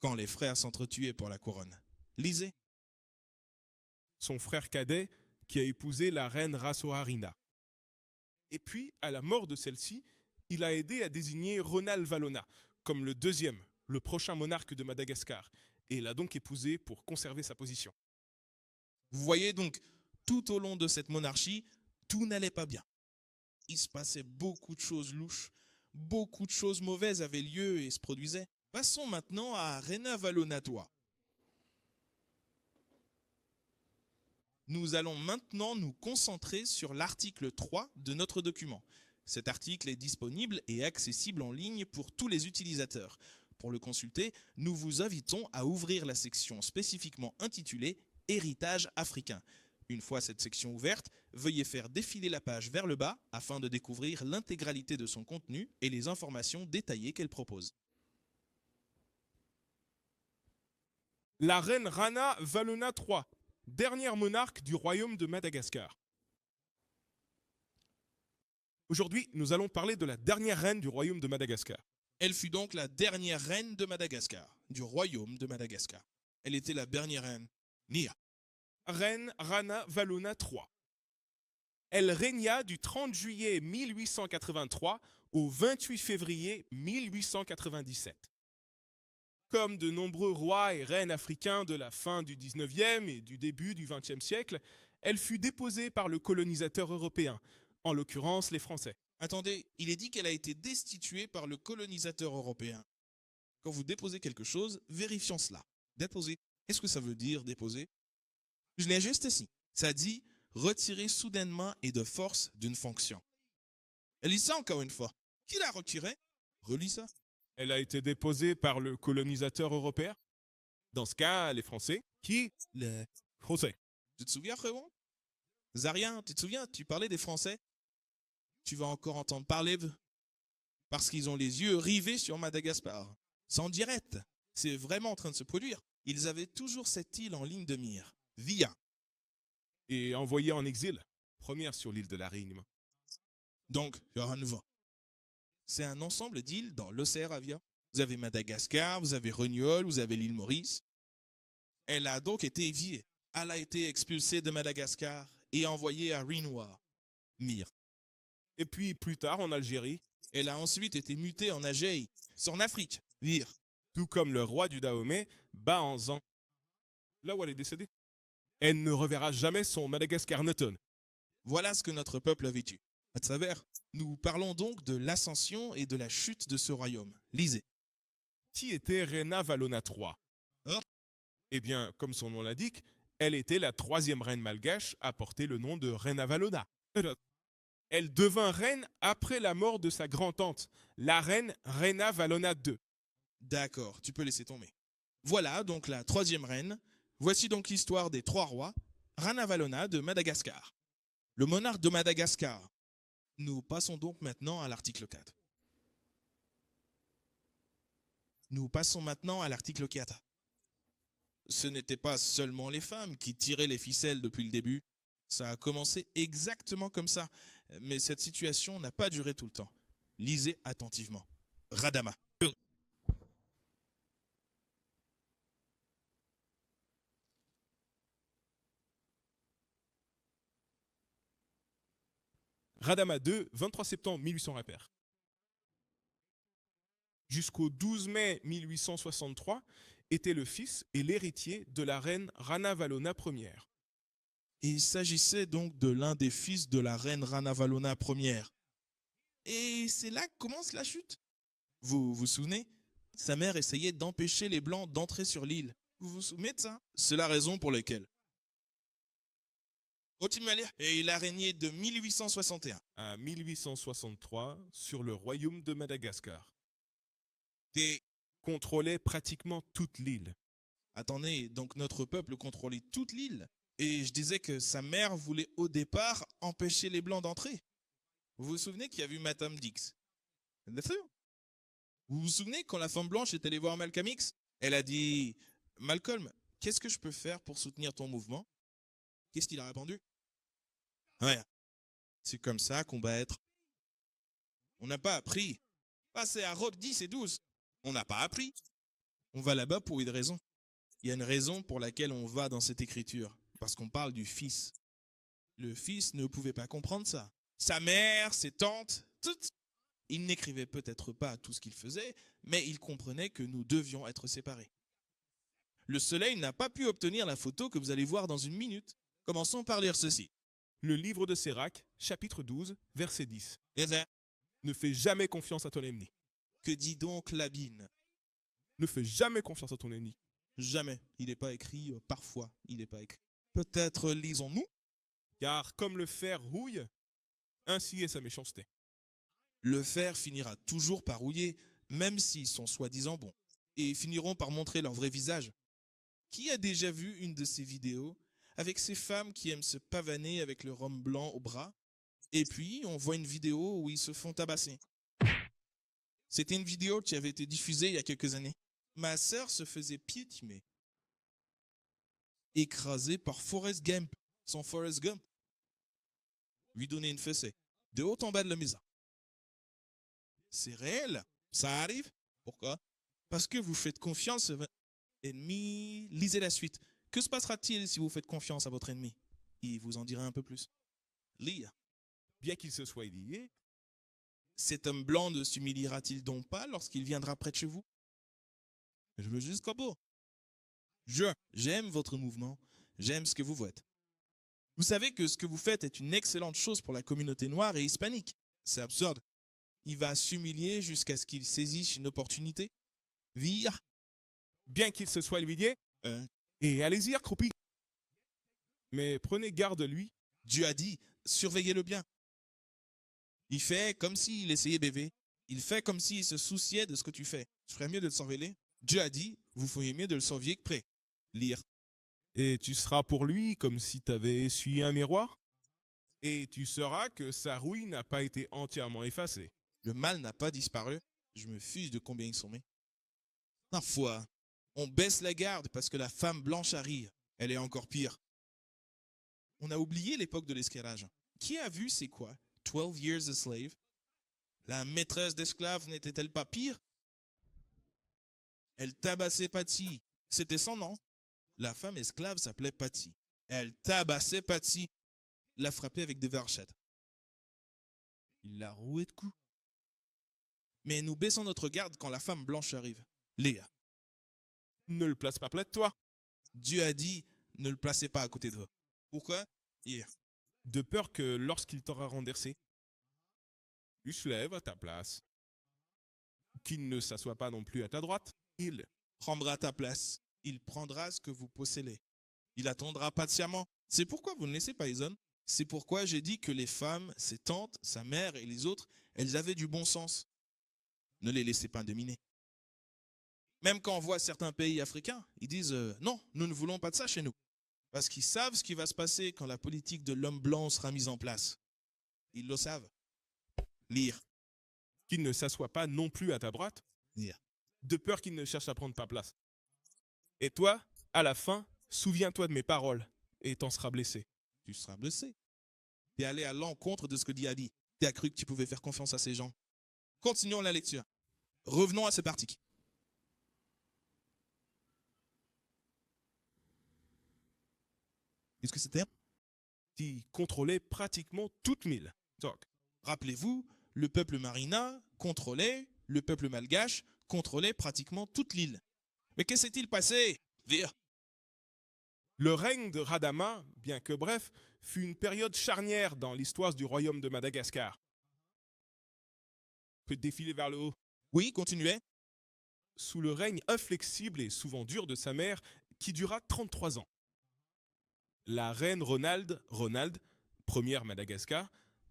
Quand les frères s'entretuaient pour la couronne. Lisez. Son frère cadet qui a épousé la reine Rassoharina. Et puis, à la mort de celle-ci, il a aidé à désigner Ronald Valona comme le deuxième, le prochain monarque de Madagascar, et l'a donc épousé pour conserver sa position. Vous voyez donc, tout au long de cette monarchie, tout n'allait pas bien. Il se passait beaucoup de choses louches, beaucoup de choses mauvaises avaient lieu et se produisaient. Passons maintenant à Rena Valona II. Nous allons maintenant nous concentrer sur l'article 3 de notre document. Cet article est disponible et accessible en ligne pour tous les utilisateurs. Pour le consulter, nous vous invitons à ouvrir la section spécifiquement intitulée « Héritage africain ». Une fois cette section ouverte, veuillez faire défiler la page vers le bas afin de découvrir l'intégralité de son contenu et les informations détaillées qu'elle propose. La reine Rana Valona III, dernière monarque du royaume de Madagascar. Aujourd'hui, nous allons parler de la dernière reine du royaume de Madagascar. Elle fut donc la dernière reine de Madagascar, du royaume de Madagascar. Elle était la dernière reine. Nia. Reine Rana Valona III. Elle régna du 30 juillet 1883 au 28 février 1897. Comme de nombreux rois et reines africains de la fin du 19e et du début du 20e siècle, elle fut déposée par le colonisateur européen, en l'occurrence les Français. Attendez, il est dit qu'elle a été destituée par le colonisateur européen. Quand vous déposez quelque chose, vérifions cela. Déposer. Qu'est-ce que ça veut dire, déposer? Je l'ai juste ici. Ça dit retirer soudainement et de force d'une fonction. Elle lit ça encore une fois. Qui l'a retiré? Relis ça. Elle a été déposée par le colonisateur européen. Dans ce cas, les Français. Qui? Les Français. Tu te souviens, frérot? Zarien, tu te souviens? Tu parlais des Français? Tu vas encore entendre parler parce qu'ils ont les yeux rivés sur Madagascar. C'est en direct. C'est vraiment en train de se produire. Ils avaient toujours cette île en ligne de mire. Via. Et envoyée en exil. Première sur l'île de la Réunion. Donc, Yohanva. C'est un ensemble d'îles dans l'océan Avia. Vous avez Madagascar, vous avez Reuniol, vous avez l'île Maurice. Elle a donc été éviée. Elle a été expulsée de Madagascar et envoyée à Rinoir, Mire. Et puis plus tard en Algérie. Elle a ensuite été mutée en Agéie, c'est en Afrique, Vire. Tout comme le roi du Dahomey, Baanzan. Là où elle est décédée. Elle ne reverra jamais son Madagascar Newton. Voilà ce que notre peuple a vécu. À travers, nous parlons donc de l'ascension et de la chute de ce royaume. Lisez. Qui était Rena Valona III? Eh bien, comme son nom l'indique, elle était la troisième reine malgache à porter le nom de Rena Valona. Elle devint reine après la mort de sa grand-tante, la reine Rena Valona II. D'accord, tu peux laisser tomber. Voilà donc la troisième reine. Voici donc l'histoire des trois rois, Rana Valona de Madagascar. Le monarque de Madagascar. Nous passons donc maintenant à l'article 4. Nous passons maintenant à l'article 4. Ce n'était pas seulement les femmes qui tiraient les ficelles depuis le début. Ça a commencé exactement comme ça. Mais cette situation n'a pas duré tout le temps. Lisez attentivement. Radama. Radama II, 23 septembre 1800 repères. Jusqu'au 12 mai 1863, était le fils et l'héritier de la reine Ranavalona Ier. Et il s'agissait donc de l'un des fils de la reine Ranavalona Ier. Et c'est là que commence la chute. Vous vous souvenez? Sa mère essayait d'empêcher les Blancs d'entrer sur l'île. Vous vous souvenez de ça? C'est la raison pour laquelle. Continue à lire. Et il a régné de 1861 à 1863 sur le royaume de Madagascar. Et Contrôlait pratiquement toute l'île. attendez, donc notre peuple contrôlait toute l'île. Et je disais que sa mère voulait au départ empêcher les Blancs d'entrer. Vous vous souvenez qu'il y a eu Madame Dix? Bien sûr. Vous vous souvenez quand la femme blanche est allée voir Malcolm X? Elle a dit, Malcolm, qu'est-ce que je peux faire pour soutenir ton mouvement? Qu'est-ce qu'il a répondu? Ouais, c'est comme ça qu'on va être. On n'a pas appris. Passer à Rock 10 et 12. On n'a pas appris. On va là-bas pour une raison. Il y a une raison pour laquelle on va dans cette écriture. Parce qu'on parle du fils. Le fils ne pouvait pas comprendre ça. Sa mère, ses tantes, toutes. Il n'écrivait peut-être pas tout ce qu'il faisait, mais il comprenait que nous devions être séparés. Le soleil n'a pas pu obtenir la photo que vous allez voir dans une minute. Commençons par lire ceci. Le livre de Sirach, chapitre 12, verset 10. Et Ne fais jamais confiance à ton ennemi. que dit donc Labine? Ne fais jamais confiance à ton ennemi. Jamais. Il n'est pas écrit, parfois, il n'est pas écrit. Peut-être lisons-nous. Car comme le fer rouille, ainsi est sa méchanceté. Le fer finira toujours par rouiller, même s'ils sont soi-disant bons, et finiront par montrer leur vrai visage. Qui a déjà vu une de ces vidéos avec ces femmes qui aiment se pavaner avec le rhum blanc au bras, et puis on voit une vidéo où ils se font tabasser? C'était une vidéo qui avait été diffusée il y a quelques années. Ma sœur se faisait piétiner, écrasée par Forrest Gump, son Forrest Gump. Lui donner une fessée, de haut en bas de la maison. C'est réel, ça arrive. Pourquoi? Parce que vous faites confiance à votre ennemi. Lisez la suite. Que se passera-t-il si vous faites confiance à votre ennemi? Il vous en dira un peu plus. Lire. Bien qu'il se soit lié, Cet homme blanc ne s'humiliera-t-il donc pas lorsqu'il viendra près de chez vous? Je veux juste qu'au bout. J'aime votre mouvement. J'aime ce que vous faites. Vous savez que ce que vous faites est une excellente chose pour la communauté noire et hispanique. C'est absurde. Il va s'humilier jusqu'à ce qu'il saisisse une opportunité. Vire. bien qu'il se soit lié, Euh, et allez-y, accroupi. Mais prenez garde de lui, Dieu a dit, surveillez-le bien. Il fait comme s'il essayait bébé. Il fait comme s'il se souciait de ce que tu fais. Je ferais mieux de le surveiller. Dieu a dit, vous feriez mieux de le surveiller que près. Lire. et tu seras pour lui comme si tu avais essuyé un miroir, et tu sauras que sa rouille n'a pas été entièrement effacée. Le mal n'a pas disparu. Je me fiche de combien ils sont mis. Parfois, on baisse la garde parce que la femme blanche arrive. Elle est encore pire. On a oublié l'époque de l'esclavage. Qui a vu c'est quoi? 12 Years a Slave? La maîtresse d'esclaves n'était-elle pas pire? Elle tabassait Patty. C'était son nom. La femme esclave s'appelait Patty. Elle tabassait Patty. La frappait avec des verchettes. Il la rouait de coups. Mais nous baissons notre garde quand la femme blanche arrive. Léa. Ne le place pas près de toi, Dieu a dit, ne le placez pas à côté de vous. Pourquoi? Hier. de peur que lorsqu'il t'aura renversé, tu se lèves à ta place, qu'il ne s'assoie pas non plus à ta droite, Il prendra ta place. Il prendra ce que vous possédez. Il attendra patiemment. C'est pourquoi vous ne laissez pas Ison. C'est pourquoi j'ai dit que les femmes, ses tantes, sa mère et les autres, elles avaient du bon sens. Ne les laissez pas dominer. Même quand on voit certains pays africains, ils disent non, nous ne voulons pas de ça chez nous. Parce qu'ils savent ce qui va se passer quand la politique de l'homme blanc sera mise en place. Ils le savent. Lire. qu'il ne s'assoie pas non plus à ta droite, Lire. de peur qu'il ne cherche à prendre ta place. Et toi, À la fin, souviens-toi de mes paroles et t'en seras blessé. Tu seras blessé. Tu es allé à l'encontre de ce que Dieu a dit. Tu as cru que tu pouvais faire confiance à ces gens. Continuons la lecture. Revenons à ce parti. Qu'est-ce que c'était? Qui contrôlait pratiquement toute l'île. Donc, rappelez-vous, le peuple marina contrôlait, le peuple malgache contrôlait pratiquement toute l'île. Mais qu'est-ce s'est-il passé? Vire. Le règne de Radama, bien que bref, fut une période charnière dans l'histoire du royaume de Madagascar. Peut défiler vers le haut. Oui, continuez. Sous le règne inflexible et souvent dur de sa mère, qui dura 33 ans. La reine Ronald, première Madagascar,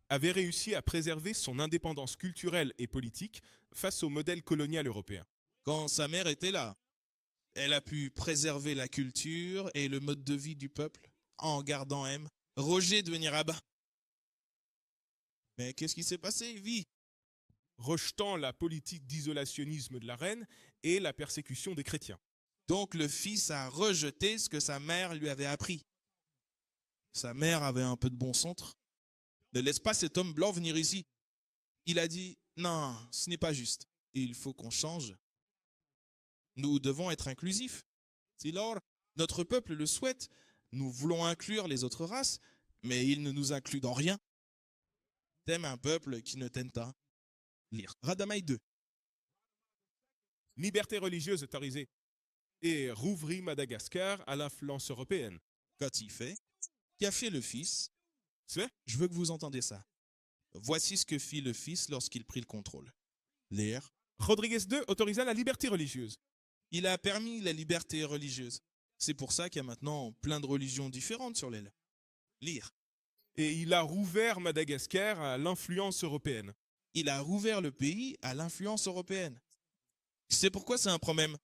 avait réussi à préserver son indépendance culturelle et politique face au modèle colonial européen. Quand sa mère était là, elle a pu préserver la culture et le mode de vie du peuple en gardant Roger devenir abbat. Mais qu'est-ce qui s'est passé, Vi? Rejetant la politique d'isolationnisme de la reine et la persécution des chrétiens. Donc le fils a rejeté ce que sa mère lui avait appris. Sa mère avait un peu de bon centre. Ne laisse pas cet homme blanc venir ici. Il a dit, non, ce n'est pas juste. Il faut qu'on change. Nous devons être inclusifs. Si lors notre peuple le souhaite, nous voulons inclure les autres races, mais il ne nous inclut dans rien. T'aimes un peuple qui ne t'aime pas. Lire. Radamaï 2. Liberté religieuse autorisée. Et rouvrit Madagascar à l'influence européenne. Qu'a-t-il fait? Qu'a fait le fils? C'est? Je veux que vous entendiez ça. Voici ce que fit le fils lorsqu'il prit le contrôle. Lire. Rodriguez II autorisa la liberté religieuse. Il a permis la liberté religieuse. C'est pour ça qu'il y a maintenant plein de religions différentes sur l'île. Lire. Et il a rouvert Madagascar à l'influence européenne. Il a rouvert le pays à l'influence européenne. C'est pourquoi c'est un problème.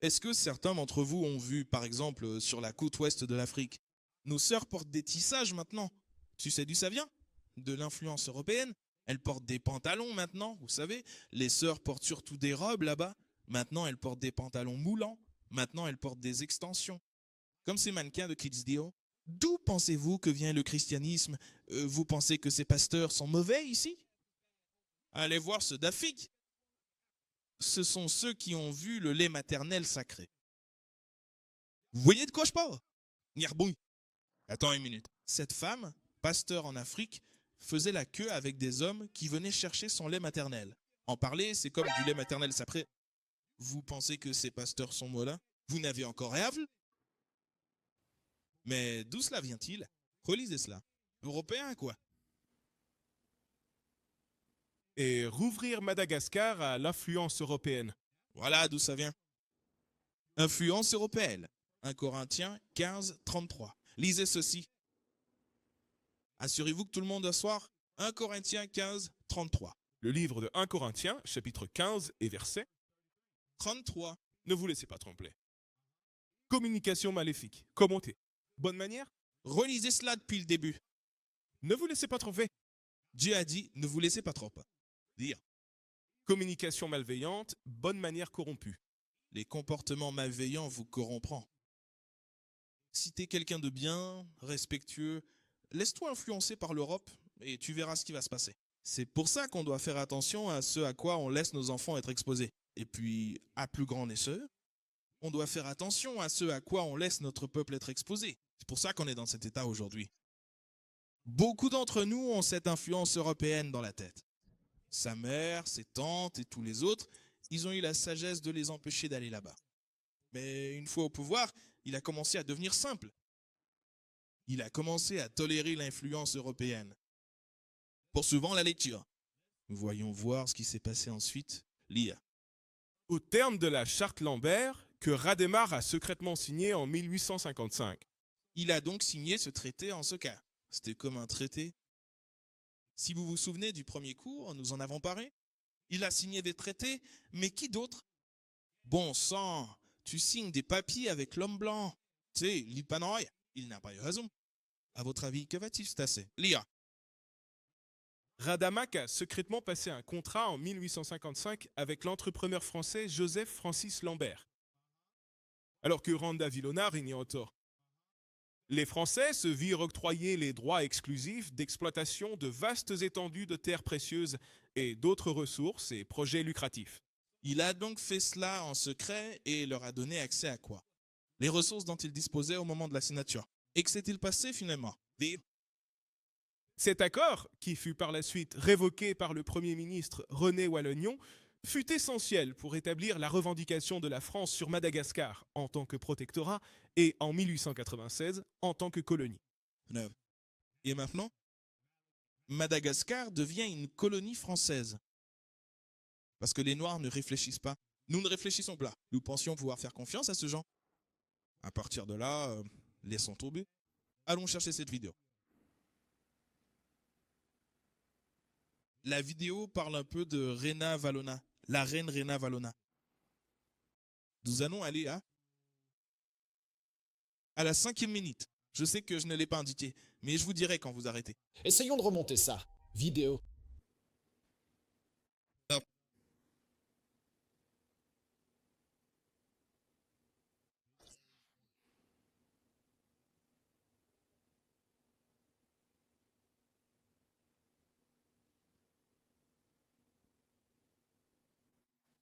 Est-ce que certains d'entre vous ont vu, par exemple, sur la côte ouest de l'Afrique, nos sœurs portent des tissages maintenant? Tu sais d'où ça vient? De l'influence européenne. Elles portent des pantalons maintenant, vous savez. Les sœurs portent surtout des robes là-bas. Maintenant, elles portent des pantalons moulants. Maintenant, elles portent des extensions. Comme ces mannequins de Kids Dio. D'où pensez-vous que vient le christianisme? Vous pensez que ces pasteurs sont mauvais ici? Allez voir ceux d'Afrique. Ce sont ceux qui ont vu le lait maternel sacré. Vous voyez de quoi je parle? Nirbouille. Attends une minute. Cette femme, pasteur en Afrique, faisait la queue avec des hommes qui venaient chercher son lait maternel. En parler, c'est comme du lait maternel sacré. Vous pensez que ces pasteurs sont mollins? Vous n'avez encore rien vu? Mais d'où cela vient-il? Relisez cela. Européen, quoi. Et rouvrir Madagascar à l'influence européenne. Voilà d'où ça vient. Influence européenne. 1 Corinthiens 15, 33. Lisez ceci. Assurez-vous que tout le monde asseoir. 1 Corinthiens 15, 33. Le livre de 1 Corinthiens, chapitre 15 et verset 33. Ne vous laissez pas tromper. Communication maléfique. Commentez. Bonne manière? Relisez cela depuis le début. Ne vous laissez pas tromper. Dieu a dit, ne vous laissez pas tromper. Dire. Communication malveillante, bonne manière corrompue. Les comportements malveillants vous corrompront. Si tu es quelqu'un de bien, respectueux, laisse-toi influencer par l'Europe et tu verras ce qui va se passer. C'est pour ça qu'on doit faire attention à ce à quoi on laisse nos enfants être exposés. Et puis, à plus grande échelle, on doit faire attention à ce à quoi on laisse notre peuple être exposé. C'est pour ça qu'on est dans cet état aujourd'hui. Beaucoup d'entre nous ont cette influence européenne dans la tête. Sa mère, ses tantes et tous les autres, ils ont eu la sagesse de les empêcher d'aller là-bas. Mais une fois au pouvoir, il a commencé à devenir simple. Il a commencé à tolérer l'influence européenne. Poursuivons la lecture. Voyons voir ce qui s'est passé ensuite. Lire. Au terme de la charte Lambert, que Rademar a secrètement signée en 1855. Il a donc signé ce traité en ce cas. C'était comme un traité. Si vous vous souvenez du premier cours, nous en avons parlé. Il a signé des traités, mais qui d'autre? Bon sang, tu signes des papiers avec l'homme blanc. Tu sais, Lipanoy, il n'a pas eu raison. À votre avis, que va-t-il se passer? Lire. Radamac a secrètement passé un contrat en 1855 avec l'entrepreneur français Joseph Francis Lambert. alors que Randa Vilona régnait en tort. Les Français se virent octroyer les droits exclusifs d'exploitation de vastes étendues de terres précieuses et d'autres ressources et projets lucratifs. Il a donc fait cela en secret et leur a donné accès à quoi? Les ressources dont il disposait au moment de la signature. Et que s'est-il passé finalement? Cet accord, qui fut par la suite révoqué par le Premier ministre René Wallognon, fut essentiel pour établir la revendication de la France sur Madagascar en tant que protectorat et en 1896 en tant que colonie. Et maintenant, Madagascar devient une colonie française. Parce que les Noirs ne réfléchissent pas. Nous ne réfléchissons pas. Nous pensions pouvoir faire confiance à ce gens. À partir de là, laissons tomber. Allons chercher cette vidéo. La vidéo parle un peu de Rena Valona, la reine Rena Valona. Nous allons aller à la 5e minute. Je sais que je ne l'ai pas indiqué, mais je vous dirai quand vous arrêtez. Essayons de remonter ça. Vidéo.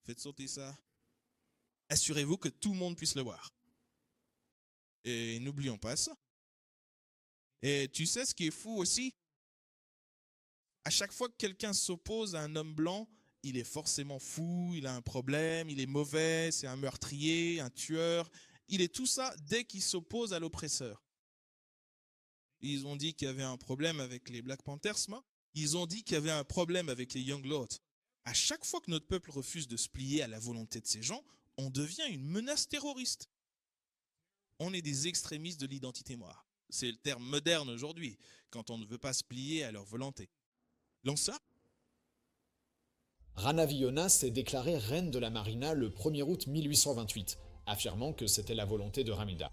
Faites sauter ça. Assurez-vous que tout le monde puisse le voir. Et n'oublions pas ça. Et tu sais ce qui est fou aussi? À chaque fois que quelqu'un s'oppose à un homme blanc, il est forcément fou, il a un problème, il est mauvais, c'est un meurtrier, un tueur. Il est tout ça dès qu'il s'oppose à l'oppresseur. Ils ont dit qu'il y avait un problème avec les Black Panthers, moi. Ils ont dit qu'il y avait un problème avec les Young Lords. À chaque fois que notre peuple refuse de se plier à la volonté de ces gens, on devient une menace terroriste. On est des extrémistes de l'identité noire. C'est le terme moderne aujourd'hui, quand on ne veut pas se plier à leur volonté. Lança? Rana Villona s'est déclarée reine de la Marina le 1er août 1828, affirmant que c'était la volonté de Ramilda.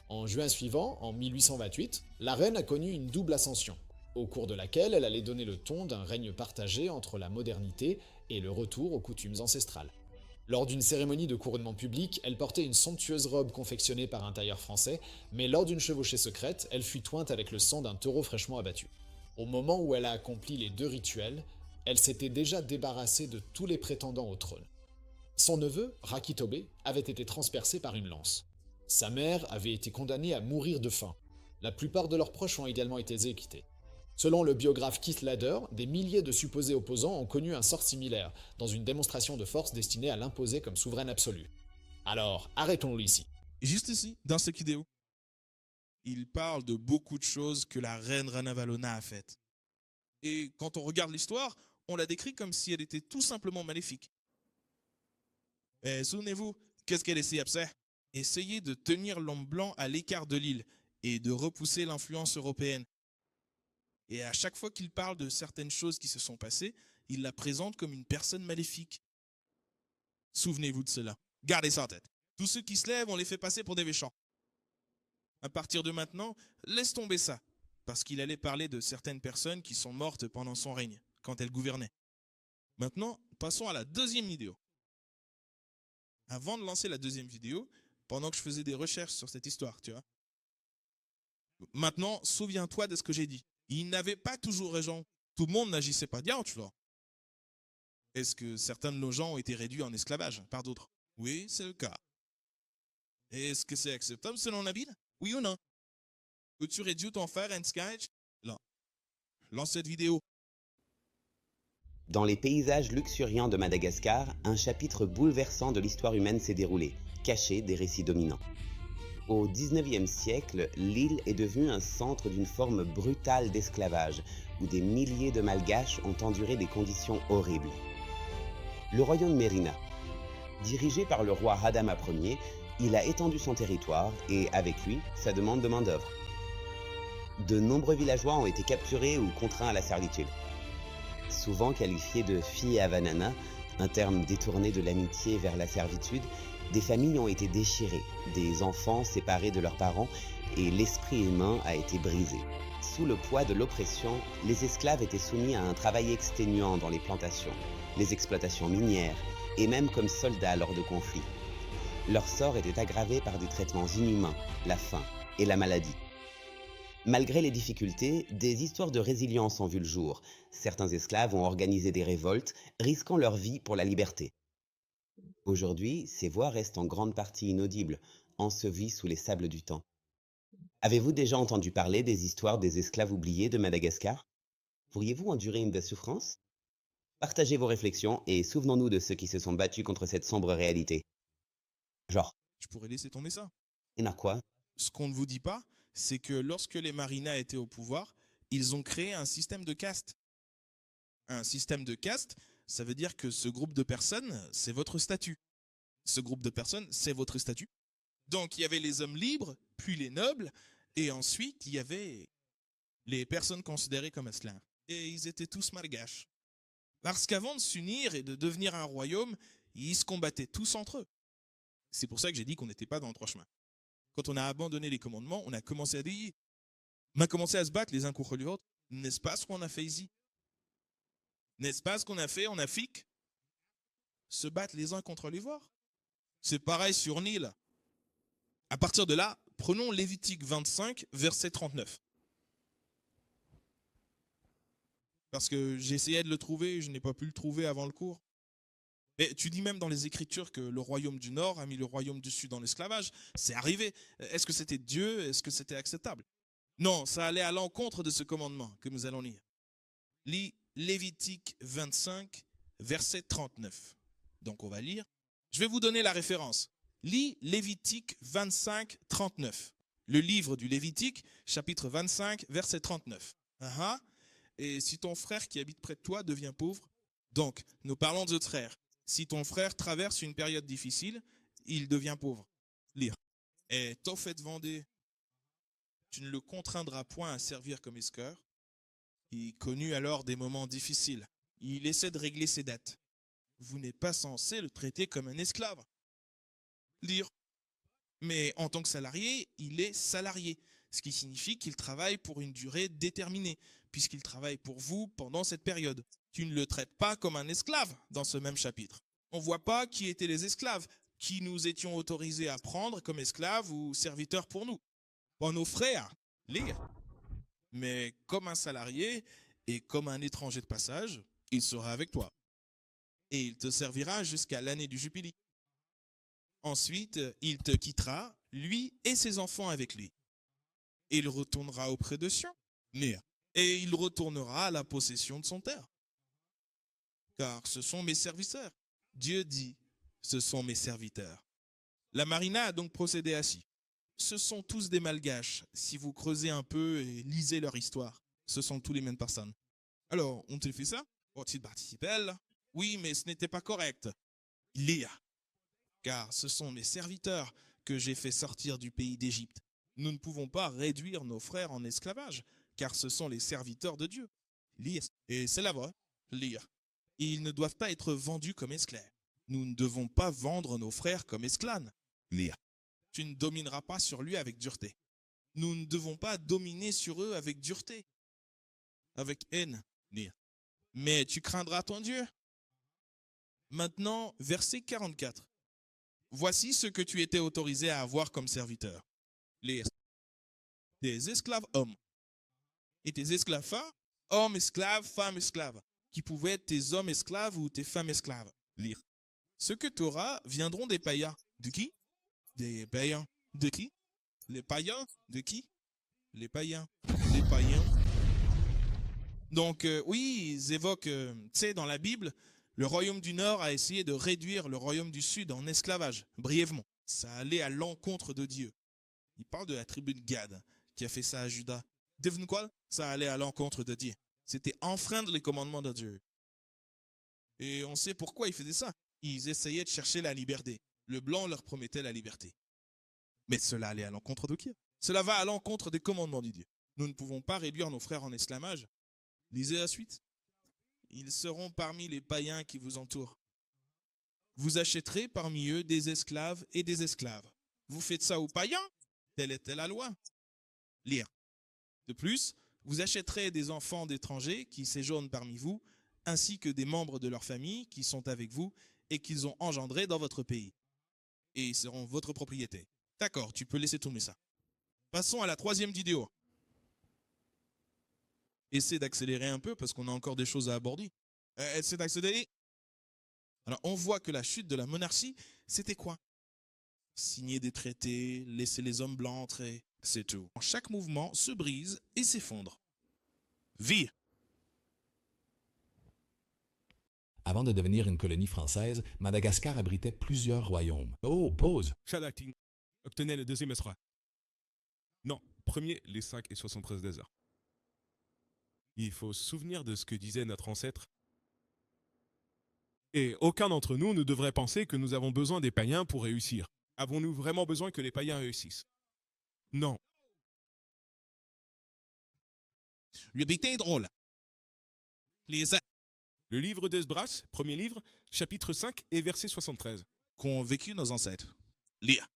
En juin suivant, en 1828, la reine a connu une double ascension, au cours de laquelle elle allait donner le ton d'un règne partagé entre la modernité et le retour aux coutumes ancestrales. Lors d'une cérémonie de couronnement public, elle portait une somptueuse robe confectionnée par un tailleur français, mais lors d'une chevauchée secrète, elle fut tointe avec le sang d'un taureau fraîchement abattu. Au moment où elle a accompli les 2 rituels, elle s'était déjà débarrassée de tous les prétendants au trône. Son neveu, Rakitobe, avait été transpercé par une lance. Sa mère avait été condamnée à mourir de faim. La plupart de leurs proches ont également été exécutés. Selon le biographe Keith Ladder, des milliers de supposés opposants ont connu un sort similaire, dans une démonstration de force destinée à l'imposer comme souveraine absolue. Alors, arrêtons-le ici. Juste ici, dans cette vidéo, il parle de beaucoup de choses que la reine Rana Valona a faites. Et quand on regarde l'histoire, on la décrit comme si elle était tout simplement maléfique. Et souvenez-vous, qu'est-ce qu'elle essayait de faire? Essayer de tenir l'homme blanc à l'écart de l'île et de repousser l'influence européenne. Et à chaque fois qu'il parle de certaines choses qui se sont passées, il la présente comme une personne maléfique. Souvenez-vous de cela. Gardez ça en tête. Tous ceux qui se lèvent, on les fait passer pour des méchants. À partir de maintenant, laisse tomber ça. Parce qu'il allait parler de certaines personnes qui sont mortes pendant son règne, quand elle gouvernait. Maintenant, passons à la 2e vidéo. Avant de lancer la 2e vidéo, pendant que je faisais des recherches sur cette histoire, tu vois. Maintenant, souviens-toi de ce que j'ai dit. Il n'avait pas toujours raison. Tout le monde n'agissait pas bien, tu vois. Est-ce que certains de nos gens ont été réduits en esclavage par d'autres? Oui, c'est le cas. Est-ce que c'est acceptable selon la Bible? Oui ou non? Peux-tu réduire ton frère à un sketch? Non. Lance cette vidéo. Dans les paysages luxuriants de Madagascar, un chapitre bouleversant de l'histoire humaine s'est déroulé, caché des récits dominants. Au XIXe siècle, l'île est devenue un centre d'une forme brutale d'esclavage, où des milliers de Malgaches ont enduré des conditions horribles. Le royaume Mérina. Dirigé par le roi Hadama Ier, il a étendu son territoire et, avec lui, sa demande de main-d'œuvre. De nombreux villageois ont été capturés ou contraints à la servitude. Souvent qualifiés de filles à Vanana, un terme détourné de l'amitié vers la servitude, des familles ont été déchirées, des enfants séparés de leurs parents et l'esprit humain a été brisé. Sous le poids de l'oppression, les esclaves étaient soumis à un travail exténuant dans les plantations, les exploitations minières et même comme soldats lors de conflits. Leur sort était aggravé par des traitements inhumains, la faim et la maladie. Malgré les difficultés, des histoires de résilience ont vu le jour. Certains esclaves ont organisé des révoltes, risquant leur vie pour la liberté. Aujourd'hui, ces voix restent en grande partie inaudibles, ensevelies sous les sables du temps. Avez-vous déjà entendu parler des histoires des esclaves oubliés de Madagascar? Pourriez-vous endurer une de souffrance? Partagez vos réflexions et souvenons-nous de ceux qui se sont battus contre cette sombre réalité. Genre, Je pourrais laisser tomber ça. et n'a quoi? Ce qu'on ne vous dit pas, c'est que lorsque les Marina étaient au pouvoir, ils ont créé un système de caste. Un système de caste, ça veut dire que ce groupe de personnes, c'est votre statut. Ce groupe de personnes, c'est votre statut. Donc il y avait les hommes libres, puis les nobles, et ensuite il y avait les personnes considérées comme esclaves. Et ils étaient tous malgaches. Parce qu'avant de s'unir et de devenir un royaume, ils se combattaient tous entre eux. C'est pour ça que j'ai dit qu'on n'était pas dans le droit chemin. Quand on a abandonné les commandements, on a commencé à délier. On a commencé à se battre les uns contre les autres. N'est-ce pas ce qu'on a fait ici? N'est-ce pas ce qu'on a fait en Afrique? Se battre les uns contre les autres. C'est pareil sur Nil. À partir de là, prenons Lévitique 25, verset 39. Parce que j'essayais de le trouver et je n'ai pas pu le trouver avant le cours. Et tu dis même dans les Écritures que le royaume du Nord a mis le royaume du Sud dans l'esclavage. C'est arrivé. Est-ce que c'était Dieu? Est-ce que c'était acceptable? Non, ça allait à l'encontre de ce commandement que nous allons lire. Lis Lévitique 25, verset 39. Donc on va lire. Je vais vous donner la référence. Lis Lévitique 25, 39. Le livre du Lévitique, chapitre 25, verset 39. Et si ton frère qui habite près de toi devient pauvre, donc nous parlons de notre frère. Si ton frère traverse une période difficile, il devient pauvre. Lire. Et Tophet vendé, tu ne le contraindras point à servir comme esclave. Il connut alors des moments difficiles. Il essaie de régler ses dettes. Vous n'êtes pas censé le traiter comme un esclave. Lire. Mais en tant que salarié, il est salarié, ce qui signifie qu'il travaille pour une durée déterminée, puisqu'il travaille pour vous pendant cette période. Tu ne le traites pas comme un esclave dans ce même chapitre. On ne voit pas qui étaient les esclaves, qui nous étions autorisés à prendre comme esclaves ou serviteurs pour nous. Pas nos frères, lire. Mais comme un salarié et comme un étranger de passage, il sera avec toi. Et il te servira jusqu'à l'année du Jubilé. Ensuite, il te quittera, lui et ses enfants avec lui. Il retournera auprès de Sion, et il retournera à la possession de son terre. Car ce sont mes serviteurs. Dieu dit, ce sont mes serviteurs. La Marina a donc procédé ainsi. Ce sont tous des malgaches. Si vous creusez un peu et lisez leur histoire, ce sont tous les mêmes personnes. Alors, on te fait ça? Ont-ils participé? Oui, mais ce n'était pas correct. Lire. Car ce sont mes serviteurs que j'ai fait sortir du pays d'Égypte. Nous ne pouvons pas réduire nos frères en esclavage, car ce sont les serviteurs de Dieu. Lire. Et c'est la voix. Lire. Ils ne doivent pas être vendus comme esclaves. Nous ne devons pas vendre nos frères comme esclaves. Lire. Tu ne domineras pas sur lui avec dureté. Nous ne devons pas dominer sur eux avec dureté, avec haine. Lire. Mais tu craindras ton Dieu. Maintenant, verset 44. Voici ce que tu étais autorisé à avoir comme serviteur. Lire. Tes esclaves hommes et tes esclaves femmes, hommes esclaves, femmes esclaves, qui pouvaient être tes hommes esclaves ou tes femmes esclaves. Lire. Ce que tu auras viendront des païens. De qui? Des païens. De qui? Les païens. De qui? Les païens. Les païens. Donc, oui, ils évoquent, tu sais, dans la Bible, le royaume du Nord a essayé de réduire le royaume du Sud en esclavage, brièvement. Ça allait à l'encontre de Dieu. Il parle de la tribu de Gad qui a fait ça à Judas. Devinez quoi? Ça allait à l'encontre de Dieu. C'était enfreindre les commandements de Dieu. Et on sait pourquoi ils faisaient ça. Ils essayaient de chercher la liberté. Le blanc leur promettait la liberté. Mais cela allait à l'encontre de qui? Cela va à l'encontre des commandements de Dieu. Nous ne pouvons pas réduire nos frères en esclavage. Lisez la suite. Ils seront parmi les païens qui vous entourent. Vous achèterez parmi eux des esclaves et des esclaves. Vous faites ça aux païens? Telle était la loi. Lire. De plus, vous achèterez des enfants d'étrangers qui séjournent parmi vous, ainsi que des membres de leur famille qui sont avec vous et qu'ils ont engendrés dans votre pays. et ils seront votre propriété. D'accord, tu peux laisser tourner ça. Passons à la troisième vidéo. Essaie d'accélérer un peu parce qu'on a encore des choses à aborder. Essaie d'accélérer. Alors, on voit que la chute de la monarchie, c'était quoi? Signer des traités, laisser les hommes blancs entrer, c'est tout. Chaque mouvement se brise et s'effondre. Vie. Avant de devenir une colonie française, Madagascar abritait plusieurs royaumes. Oh, pause! Chalating obtenait le deuxième S3. Non, premier, les 5 et 73 déserts. Il faut se souvenir de ce que disait notre ancêtre. Et aucun d'entre nous ne devrait penser que nous avons besoin des païens pour réussir. Avons-nous vraiment besoin que les païens réussissent? Non. Le bulletin est drôle. Le livre d'Esdras, premier livre, chapitre 5 et verset 73. Qu'ont vécu nos ancêtres. Lire.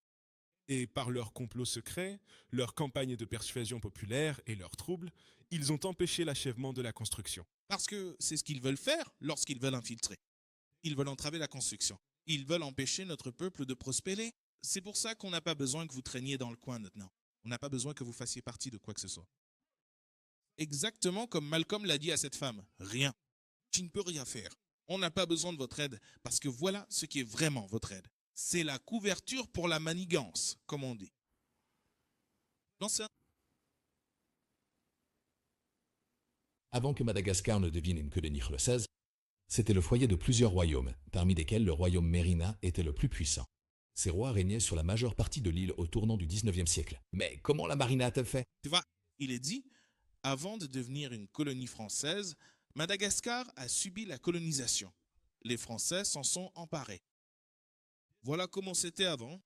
Et par leurs complots secrets, leurs campagnes de persuasion populaire et leurs troubles, ils ont empêché l'achèvement de la construction. Parce que c'est ce qu'ils veulent faire lorsqu'ils veulent infiltrer. Ils veulent entraver la construction. Ils veulent empêcher notre peuple de prospérer. C'est pour ça qu'on n'a pas besoin que vous traîniez dans le coin maintenant. On n'a pas besoin que vous fassiez partie de quoi que ce soit. Exactement comme Malcolm l'a dit à cette femme. Rien. Tu ne peux rien faire. On n'a pas besoin de votre aide parce que voilà ce qui est vraiment votre aide. C'est la couverture pour la manigance, comme on dit. Avant que Madagascar ne devienne une colonie française, c'était le foyer de plusieurs royaumes, parmi lesquels le royaume Mérina était le plus puissant. Ces rois régnaient sur la majeure partie de l'île au tournant du 19e siècle. Mais comment la Marina a-t-elle fait? Tu vois, il est dit, avant de devenir une colonie française, Madagascar a subi la colonisation. Les Français s'en sont emparés. Voilà comment c'était avant.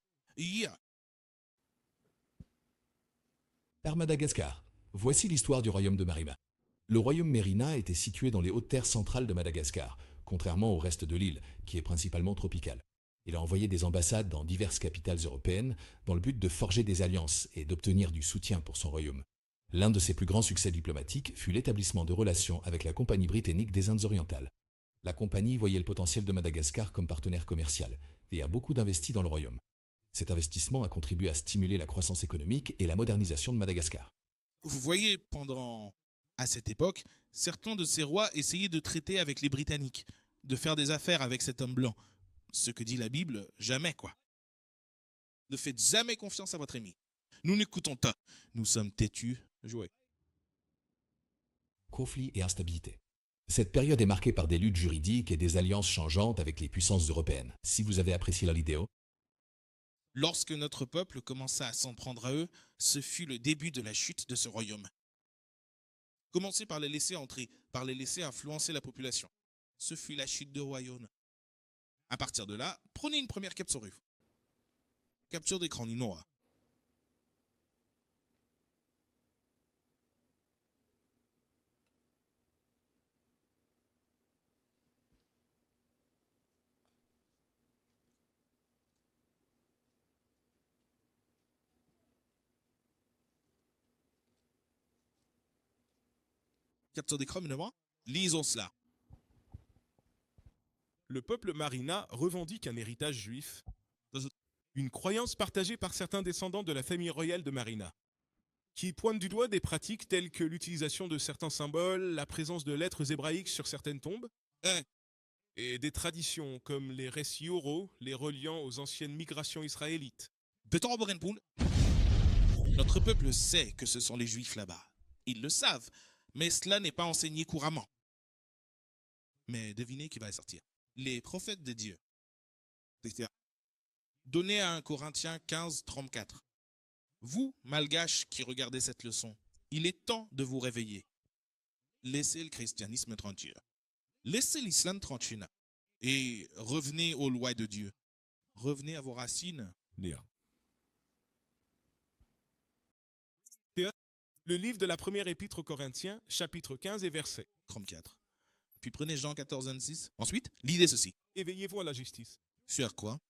Par Madagascar. Voici l'histoire du royaume de Marina. Le royaume Mérina était situé dans les hautes terres centrales de Madagascar, contrairement au reste de l'île, qui est principalement tropicale. Il a envoyé des ambassades dans diverses capitales européennes dans le but de forger des alliances et d'obtenir du soutien pour son royaume. L'un de ses plus grands succès diplomatiques fut l'établissement de relations avec la Compagnie britannique des Indes orientales. La compagnie voyait le potentiel de Madagascar comme partenaire commercial et a beaucoup investi dans le royaume. Cet investissement a contribué à stimuler la croissance économique et la modernisation de Madagascar. Vous voyez, à cette époque, certains de ces rois essayaient de traiter avec les Britanniques, de faire des affaires avec cet homme blanc. Ce que dit la Bible, jamais quoi. Ne faites jamais confiance à votre ennemi. Nous n'écoutons pas. Nous sommes têtus. Jouez. Conflits et instabilité. Cette période est marquée par des luttes juridiques et des alliances changeantes avec les puissances européennes. Si vous avez apprécié la vidéo, lorsque notre peuple commença à s'en prendre à eux, ce fut le début de la chute de ce royaume. Commencez par les laisser entrer, par les laisser influencer la population. Ce fut la chute de royaume. À partir de là, prenez une première capture. Capture d'écran Ninoa. Capture d'écran Ninoa. Lisons cela. Le peuple Marina revendique un héritage juif, une croyance partagée par certains descendants de la famille royale de Marina, qui pointe du doigt des pratiques telles que l'utilisation de certains symboles, la présence de lettres hébraïques sur certaines tombes, et des traditions comme les récits oraux, les reliant aux anciennes migrations israélites. Notre peuple sait que ce sont les Juifs là-bas. Ils le savent, mais cela n'est pas enseigné couramment. Mais devinez qui va sortir. Les prophètes de Dieu. Donnez à 1 Corinthiens 15, 34. Vous, malgaches qui regardez cette leçon, il est temps de vous réveiller. Laissez le christianisme tranquille. Laissez l'islam tranquille. Et revenez aux lois de Dieu. Revenez à vos racines. Lire. Le livre de la première épître aux Corinthiens, chapitre 15 et verset 34. Puis prenez Jean 14, 26. Ensuite, lisez ceci. Éveillez-vous à la justice. Sur quoi?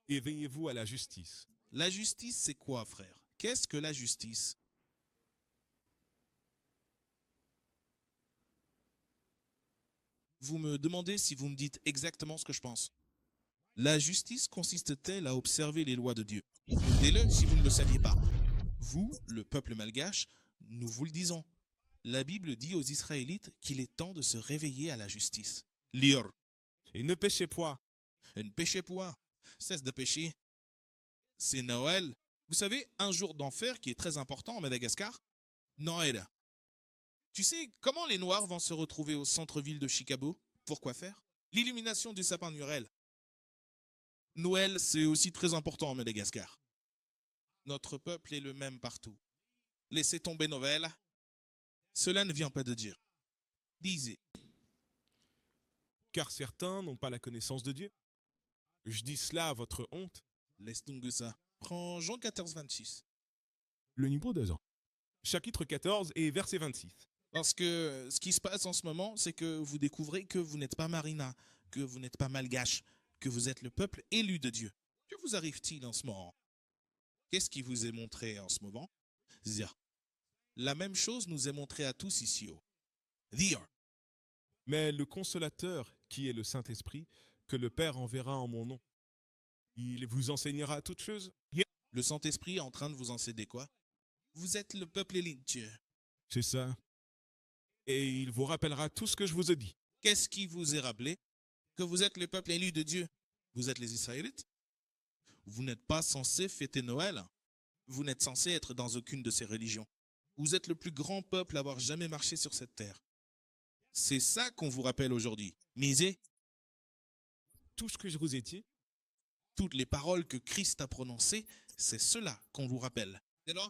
Éveillez-vous à la justice. La justice, c'est quoi, frère? Qu'est-ce que la justice? Vous me demandez si vous me dites exactement ce que je pense. La justice consiste-t-elle à observer les lois de Dieu? Notez-le si vous ne le saviez pas. Vous, le peuple malgache, nous vous le disons. La Bible dit aux Israélites qu'il est temps de se réveiller à la justice. Lire. Et ne péchez point. Ne péchez point. Cesse de pécher. C'est Noël. Vous savez, un jour d'enfer qui est très important en Madagascar? Noël. Tu sais comment les Noirs vont se retrouver au centre-ville de Chicago? Pourquoi faire? L'illumination du sapin de Noël. Noël, c'est aussi très important en Madagascar. Notre peuple est le même partout. Laissez tomber Noël. Cela ne vient pas de Dieu. Lisez. Car certains n'ont pas la connaissance de Dieu. Je dis cela à votre honte. Laisse donc ça. Prends Jean 14, 26. Le niveau 2 ans. Chapitre 14 et verset 26. Parce que ce qui se passe en ce moment, c'est que vous découvrez que vous n'êtes pas Marina, que vous n'êtes pas malgache, que vous êtes le peuple élu de Dieu. Que vous arrive-t-il en ce moment? Qu'est-ce qui vous est montré en ce moment? Zia. La même chose nous est montrée à tous ici. Zia. Mais le consolateur, qui est le Saint-Esprit, que le Père enverra en mon nom, il vous enseignera toutes choses. Le Saint-Esprit est en train de vous enseigner quoi? Vous êtes le peuple élu de Dieu. C'est ça. Et il vous rappellera tout ce que je vous ai dit. Qu'est-ce qui vous est rappelé? Que vous êtes le peuple élu de Dieu. Vous êtes les Israélites. Vous n'êtes pas censé fêter Noël. Vous n'êtes censé être dans aucune de ces religions. Vous êtes le plus grand peuple à avoir jamais marché sur cette terre. C'est ça qu'on vous rappelle aujourd'hui. Misez Tout ce que je vous ai dit, toutes les paroles que Christ a prononcées, c'est cela qu'on vous rappelle. C'est là,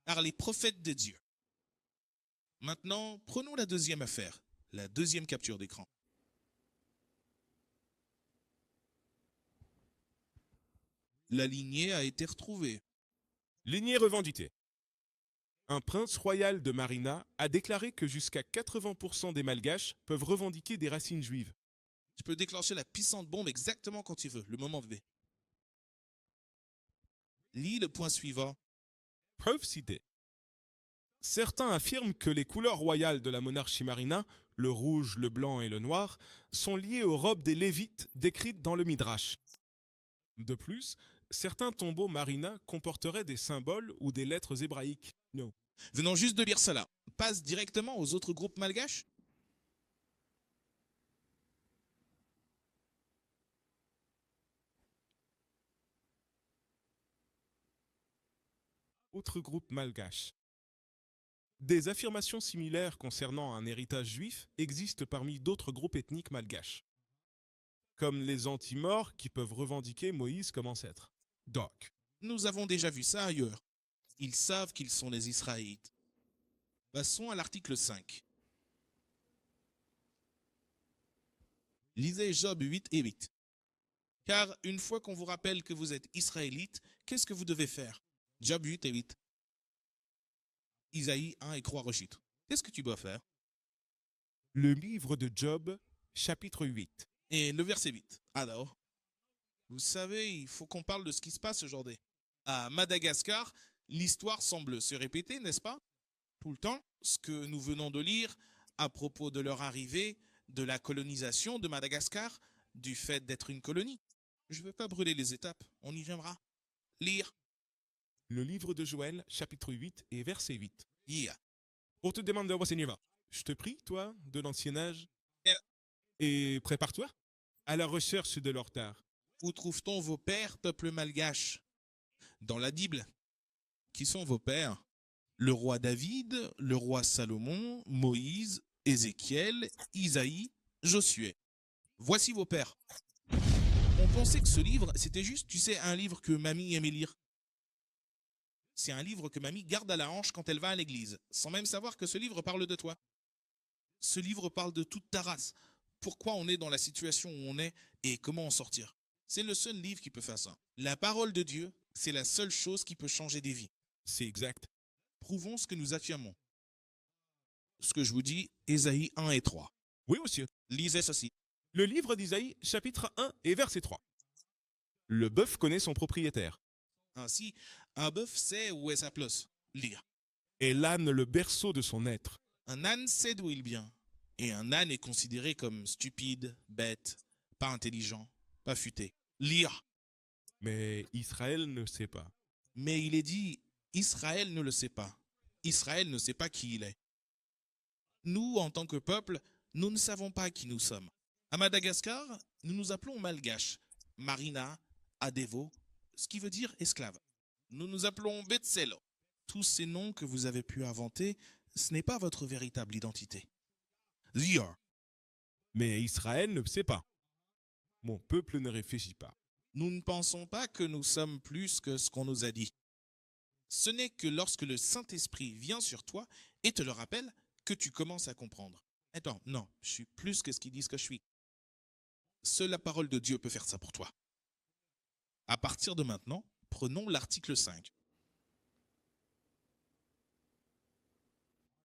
par les prophètes de Dieu. Maintenant, prenons la deuxième affaire, la deuxième capture d'écran. La lignée a été retrouvée. lignée revendiquée. Un prince royal de Marina a déclaré que jusqu'à 80% des Malgaches peuvent revendiquer des racines juives. Tu peux déclencher la puissante bombe exactement quand tu veux, le moment V. Lis le point suivant. Preuve citée. Certains affirment que les couleurs royales de la monarchie Marina, le rouge, le blanc et le noir, sont liées aux robes des Lévites décrites dans le Midrash. De plus, certains tombeaux Marina comporteraient des symboles ou des lettres hébraïques. No. Venons juste de lire cela. Passe directement aux autres groupes malgaches. Autre groupe malgache. Des affirmations similaires concernant un héritage juif existent parmi d'autres groupes ethniques malgaches, comme les anti-morts qui peuvent revendiquer Moïse comme ancêtre. Doc. Nous avons déjà vu ça ailleurs. Ils savent qu'ils sont les Israélites. Passons à l'article 5. Lisez Job 8 et 8. Car une fois qu'on vous rappelle que vous êtes Israélites, qu'est-ce que vous devez faire? Job 8 et 8. Isaïe 1 et croire au chiffre. Qu'est-ce que tu dois faire? Le livre de Job, chapitre 8. Et le verset 8. Alors, vous savez, il faut qu'on parle de ce qui se passe aujourd'hui. À Madagascar, l'histoire semble se répéter, n'est-ce pas? Tout le temps, ce que nous venons de lire à propos de leur arrivée, de la colonisation de Madagascar, du fait d'être une colonie. Je ne veux pas brûler les étapes, on y viendra. Lire. Le livre de Joël, chapitre 8 et verset 8. Yeah. On te demande de Seigneur. Je te prie, toi, de l'ancien âge, Yeah. et prépare-toi à la recherche de leur tard. Où trouve-t-on vos pères, peuple malgache? Dans la Bible. Qui sont vos pères? Le roi David, le roi Salomon, Moïse, Ézéchiel, Isaïe, Josué. Voici vos pères. On pensait que ce livre, c'était juste, tu sais, un livre que mamie aimait lire. C'est un livre que mamie garde à la hanche quand elle va à l'église, sans même savoir que ce livre parle de toi. Ce livre parle de toute ta race. Pourquoi on est dans la situation où on est et comment en sortir. C'est le seul livre qui peut faire ça. La parole de Dieu, c'est la seule chose qui peut changer des vies. C'est exact. Prouvons ce que nous affirmons. Ce que je vous dis, Ésaïe 1 et 3. Oui, monsieur. Lisez ceci. Le livre d'Isaïe, chapitre 1 et verset 3. Le bœuf connaît son propriétaire, Ainsi, un bœuf sait où est sa place. Lire. et l'âne le berceau de son être. Un âne sait d'où il vient. Et un âne est considéré comme stupide, bête, pas intelligent, pas futé. Lire. Mais Israël ne sait pas. Mais il est dit, Israël ne le sait pas. Israël ne sait pas qui il est. Nous, en tant que peuple, nous ne savons pas qui nous sommes. À Madagascar, nous nous appelons Malgaches, Marina, Adevo, ce qui veut dire esclave. Nous nous appelons Betselo. Tous ces noms que vous avez pu inventer, ce n'est pas votre véritable identité. Zior. Mais Israël ne sait pas. Mon peuple ne réfléchit pas. Nous ne pensons pas que nous sommes plus que ce qu'on nous a dit. Ce n'est que lorsque le Saint-Esprit vient sur toi et te le rappelle que tu commences à comprendre. Attends, non, je suis plus que ce qu'ils disent que je suis. Seule la parole de Dieu peut faire ça pour toi. À partir de maintenant, prenons l'article 5.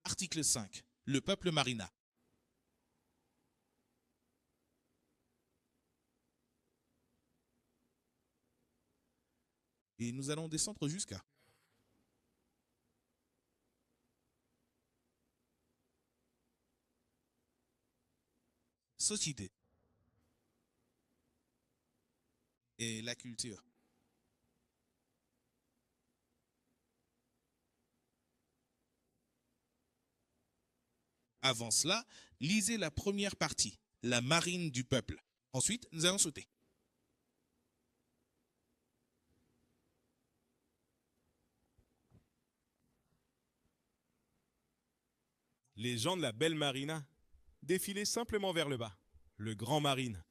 Article 5. Le peuple Marina. Et nous allons descendre jusqu'à société et la culture. Avant cela, lisez la première partie, la marine du peuple. Ensuite, nous allons sauter. Les gens de la belle marina défilaient simplement vers le bas, le grand marine.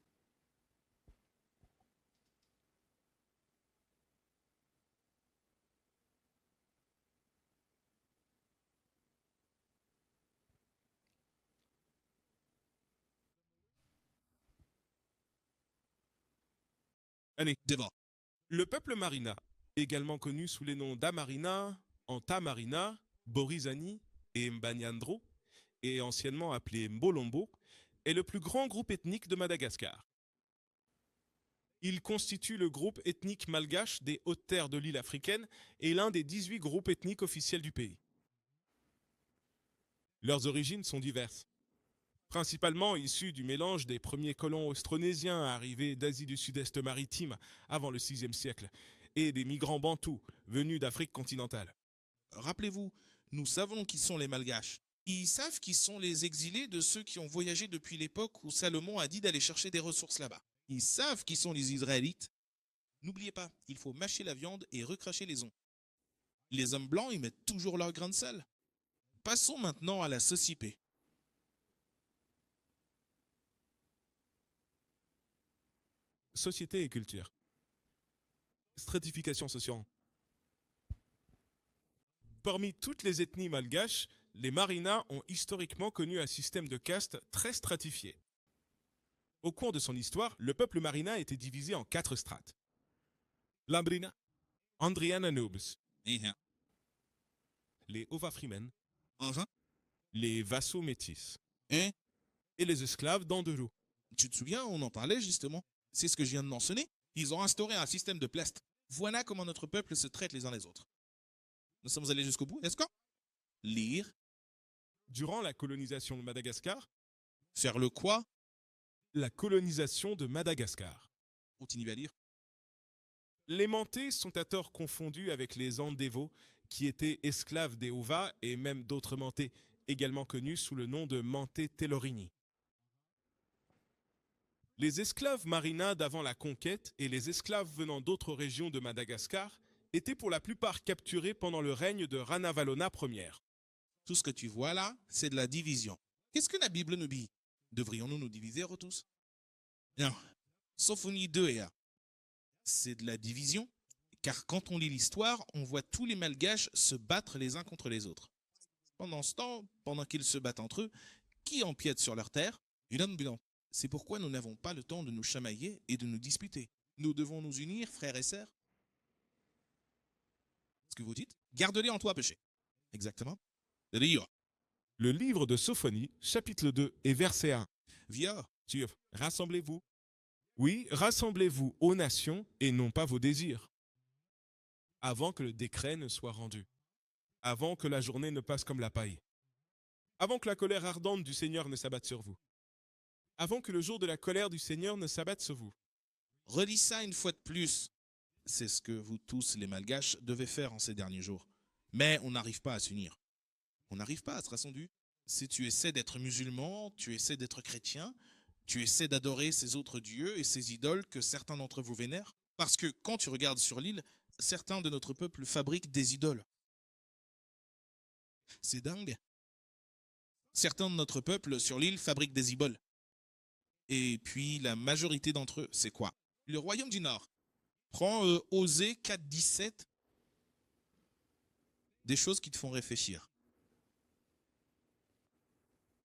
Allez, devant. Le peuple marina, également connu sous les noms d'Amarina, Antamarina, Borizani et Mbanyandro, et anciennement appelé Mbolombo, est le plus grand groupe ethnique de Madagascar. Il constitue le groupe ethnique malgache des hautes terres de l'île africaine et l'un des 18 groupes ethniques officiels du pays. Leurs origines sont diverses. Principalement issus du mélange des premiers colons austronésiens arrivés d'Asie du Sud-Est maritime avant le VIe siècle et des migrants bantous venus d'Afrique continentale. Rappelez-vous, nous savons qui sont les Malgaches. Ils savent qui sont les exilés de ceux qui ont voyagé depuis l'époque où Salomon a dit d'aller chercher des ressources là-bas. Ils savent qui sont les Israélites. N'oubliez pas, il faut mâcher la viande et recracher les ongles. Les hommes blancs y mettent toujours leur grain de sel. Passons maintenant à la société. Société et culture. Stratification sociale. Parmi toutes les ethnies malgaches, les Marinas ont historiquement connu un système de caste très stratifié. Au cours de son histoire, le peuple Marina était divisé en 4 strates. Lambrina, Andriana Noobs, les Ovafrimen, les vassaux métis Hein? et les esclaves d'Andero. Tu te souviens, on en parlait justement. C'est ce que je viens de mentionner. Ils ont instauré un système de plast. Voilà comment notre peuple se traite les uns les autres. Nous sommes allés jusqu'au bout, est-ce que? Lire. Durant la colonisation de Madagascar, Faire le quoi? la colonisation de Madagascar. Continue à lire. Les Mantés sont à tort confondus avec les Andévos, qui étaient esclaves des Ova et même d'autres Mantés, également connus sous le nom de Mantés Telorini. Les esclaves Marina d'avant la conquête et les esclaves venant d'autres régions de Madagascar étaient pour la plupart capturés pendant le règne de Ranavalona Ier. Tout ce que tu vois là, c'est de la division. Qu'est-ce que la Bible nous dit? Devrions-nous nous diviser, tous? Non. Sophonie 2 et 1. C'est de la division, car quand on lit l'histoire, on voit tous les Malgaches se battre les uns contre les autres. Pendant ce temps, pendant qu'ils se battent entre eux, qui empiète sur leur terre? Bilan. C'est pourquoi nous n'avons pas le temps de nous chamailler et de nous disputer. Nous devons nous unir, frères et sœurs. Ce que vous dites? Garde-les en toi, péché. Exactement. Rio. Le livre de Sophonie, chapitre 2 et verset 1. Via. Rassemblez-vous. Oui, rassemblez-vous aux nations et non pas vos désirs. Avant que le décret ne soit rendu. Avant que la journée ne passe comme la paille. Avant que la colère ardente du Seigneur ne s'abatte sur vous. Avant que le jour de la colère du Seigneur ne s'abatte sur vous. Redis ça une fois de plus. C'est ce que vous tous, les malgaches, devez faire en ces derniers jours. Mais on n'arrive pas à s'unir. On n'arrive pas à se rassembler. Si tu essaies d'être musulman, tu essaies d'être chrétien, tu essaies d'adorer ces autres dieux et ces idoles que certains d'entre vous vénèrent. Parce que quand tu regardes sur l'île, certains de notre peuple fabriquent des idoles. C'est dingue. Certains de notre peuple sur l'île fabriquent des idoles. Et puis la majorité d'entre eux, c'est quoi? Le royaume du Nord. Prends Osée 4.17. Des choses qui te font réfléchir.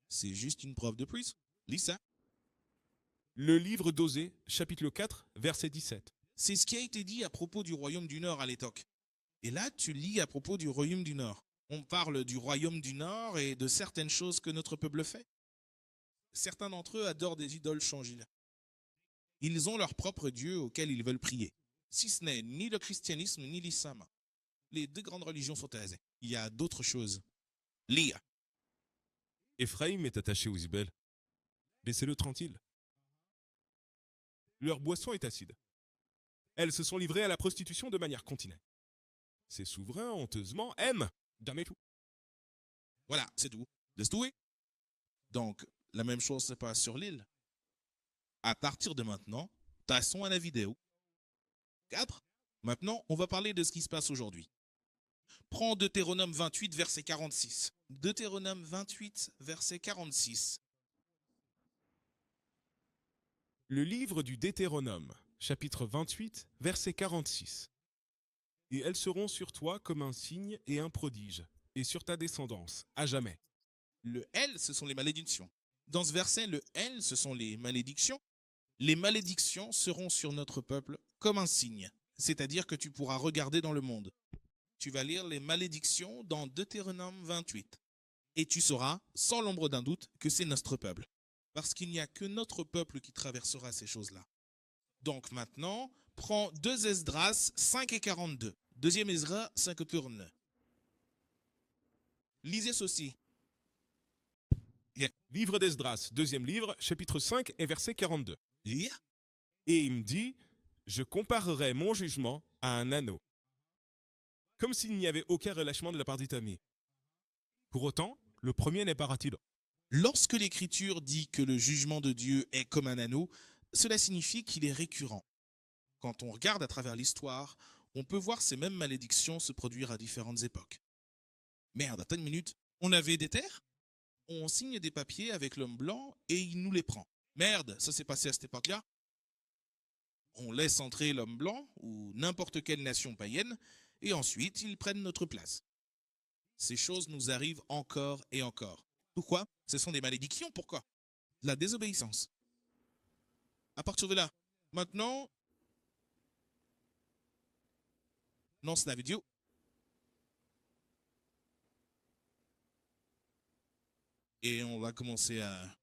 C'est juste une preuve de plus. Lis ça. Le livre d'Osée, chapitre 4, verset 17. C'est ce qui a été dit à propos du royaume du Nord à l'époque. Et là, tu lis à propos du royaume du Nord. On parle du royaume du Nord et de certaines choses que notre peuple fait. Certains d'entre eux adorent des idoles changiles. Ils ont leur propre Dieu auquel ils veulent prier. Si ce n'est ni le christianisme ni l'islam. Les deux grandes religions sont aisées. Il y a d'autres choses. Lire. Éphraïm est attaché aux idoles. Laissez-le tranquille. Leur boisson est acide. Elles se sont livrées à la prostitution de manière continue. Ces souverains, honteusement, aiment tout. Voilà, c'est tout. Laisse tout. Donc, la même chose se passe sur l'île. À partir de maintenant, passons à la vidéo. 4. Maintenant, on va parler de ce qui se passe aujourd'hui. Prends Deutéronome 28, verset 46. Deutéronome 28, verset 46. Le livre du Deutéronome, chapitre 28, verset 46. Et elles seront sur toi comme un signe et un prodige, et sur ta descendance, à jamais. Le L, ce sont les malédictions. Dans ce verset, le L, ce sont les malédictions. Les malédictions seront sur notre peuple comme un signe, c'est-à-dire que tu pourras regarder dans le monde. Tu vas lire les malédictions dans Deutéronome 28. Et tu sauras, sans l'ombre d'un doute, que c'est notre peuple. Parce qu'il n'y a que notre peuple qui traversera ces choses-là. Donc maintenant, prends 2 Esdras 5 et 42. Deuxième Esdras 5 et 42. Lisez ceci. Livre d'Esdras, deuxième livre, chapitre 5 et verset 42. Lire. Et il me dit, je comparerai mon jugement à un anneau, comme s'il n'y avait aucun relâchement de la part d'Itami. Pour autant, le premier n'est pas ratile. Lorsque l'Écriture dit que le jugement de Dieu est comme un anneau, cela signifie qu'il est récurrent. Quand on regarde à travers l'histoire, on peut voir ces mêmes malédictions se produire à différentes époques. Merde, attends une minute. On avait des terres? On signe des papiers avec l'homme blanc et il nous les prend. Merde, ça s'est passé à cette époque-là? On laisse entrer l'homme blanc ou n'importe quelle nation païenne et ensuite ils prennent notre place. Ces choses nous arrivent encore et encore. Pourquoi? Ce sont des malédictions, pourquoi? La désobéissance. À partir de là, maintenant, lance la vidéo. Et on va commencer à...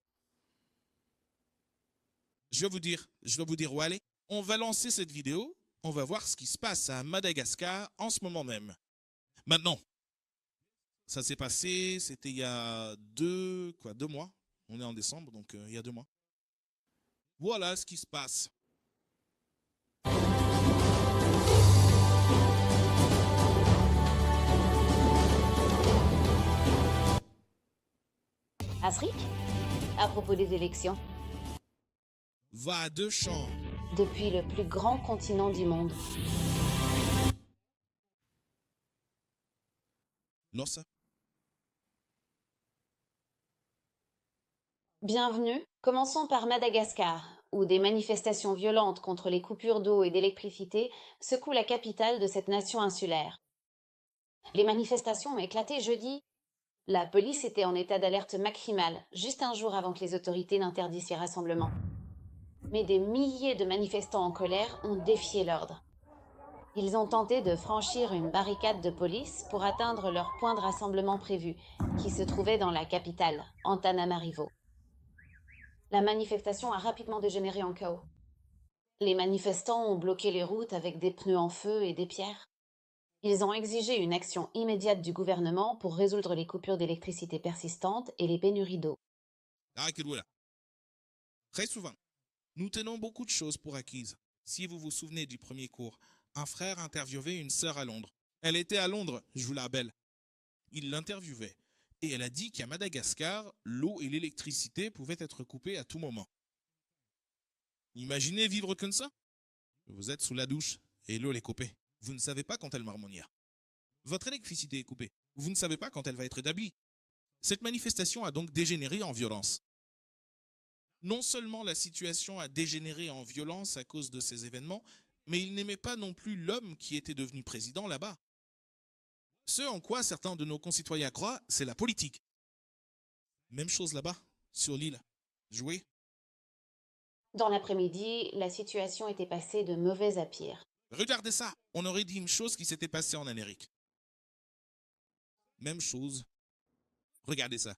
Je vais vous dire où aller. On va lancer cette vidéo. On va voir ce qui se passe à Madagascar en ce moment même. Maintenant, ça s'est passé, c'était il y a 2 mois. On est en décembre, donc il y a 2 mois. Voilà ce qui se passe. Afrique? À propos des élections. Va de champ. Depuis le plus grand continent du monde. Lance. Bienvenue. Commençons par Madagascar, où des manifestations violentes contre les coupures d'eau et d'électricité secouent la capitale de cette nation insulaire. Les manifestations ont éclaté jeudi. La police était en état d'alerte maximale, juste un jour avant que les autorités n'interdisent ces rassemblements. Mais des milliers de manifestants en colère ont défié l'ordre. Ils ont tenté de franchir une barricade de police pour atteindre leur point de rassemblement prévu, qui se trouvait dans la capitale, Antananarivo. La manifestation a rapidement dégénéré en chaos. Les manifestants ont bloqué les routes avec des pneus en feu et des pierres. Ils ont exigé une action immédiate du gouvernement pour résoudre les coupures d'électricité persistantes et les pénuries d'eau. Très souvent, nous tenons beaucoup de choses pour acquises. Si vous vous souvenez du premier cours, un frère interviewait une sœur à Londres. Elle était à Londres, je vous la rappelle. Il l'interviewait. Et elle a dit qu'à Madagascar, l'eau et l'électricité pouvaient être coupées à tout moment. Imaginez vivre comme ça. Vous êtes sous la douche et l'eau est coupée. Vous ne savez pas quand elle marmonnière. Votre électricité est coupée. Vous ne savez pas quand elle va être établie. Cette manifestation a donc dégénéré en violence. Non seulement la situation a dégénéré en violence à cause de ces événements, mais il n'aimait pas non plus l'homme qui était devenu président là-bas. Ce en quoi certains de nos concitoyens croient, c'est la politique. Même chose là-bas, sur l'île. Jouer. Dans l'après-midi, la situation était passée de mauvais à pire. Regardez ça, on aurait dit une chose qui s'était passée en Amérique. Même chose. Regardez ça.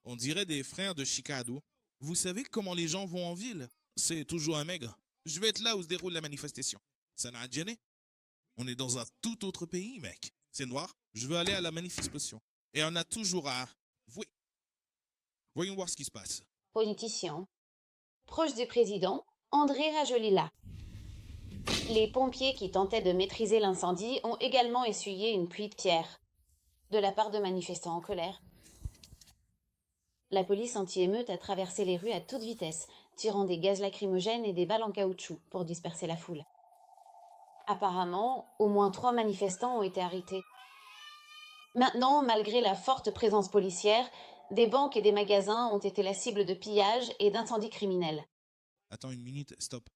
On dirait des frères de Chicago. Vous savez comment les gens vont en ville? C'est toujours un maigre. Je vais être là où se déroule la manifestation. Ça n'a rien de gêné. On est dans un tout autre pays, mec. C'est noir. Je veux aller à la manifestation. Et on a toujours à... Voyons voir ce qui se passe. Politicien. Proche du président, André Rajoelina. Les pompiers qui tentaient de maîtriser l'incendie ont également essuyé une pluie de pierres de la part de manifestants en colère. La police anti-émeute a traversé les rues à toute vitesse, tirant des gaz lacrymogènes et des balles en caoutchouc pour disperser la foule. Apparemment, au moins 3 manifestants ont été arrêtés. Maintenant, malgré la forte présence policière, des banques et des magasins ont été la cible de pillages et d'incendies criminels. Attends une minute, stop.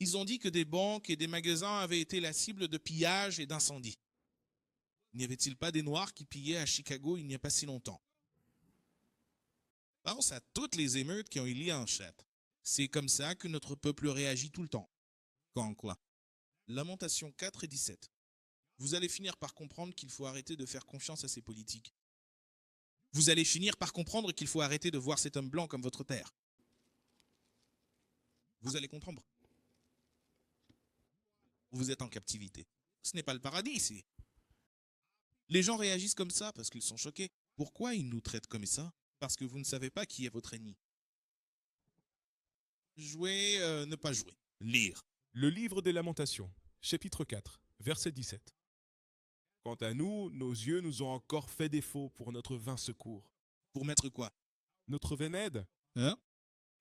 Ils ont dit que des banques et des magasins avaient été la cible de pillages et d'incendies. N'y avait-il pas des Noirs qui pillaient à Chicago il n'y a pas si longtemps? Pense à toutes les émeutes qui ont eu lieu en chat. C'est comme ça que notre peuple réagit tout le temps. Quand quoi? Lamentation 4 et 17. Vous allez finir par comprendre qu'il faut arrêter de faire confiance à ces politiques. Vous allez finir par comprendre qu'il faut arrêter de voir cet homme blanc comme votre père. Vous allez comprendre. Vous êtes en captivité. Ce n'est pas le paradis ici. Les gens réagissent comme ça parce qu'ils sont choqués. Pourquoi ils nous traitent comme ça? Parce que vous ne savez pas qui est votre ennemi. Jouer, ne pas jouer. Lire. Le livre des Lamentations, chapitre 4, verset 17. Quant à nous, nos yeux nous ont encore fait défaut pour notre vain secours. Pour mettre quoi? Notre vaine aide, Hein?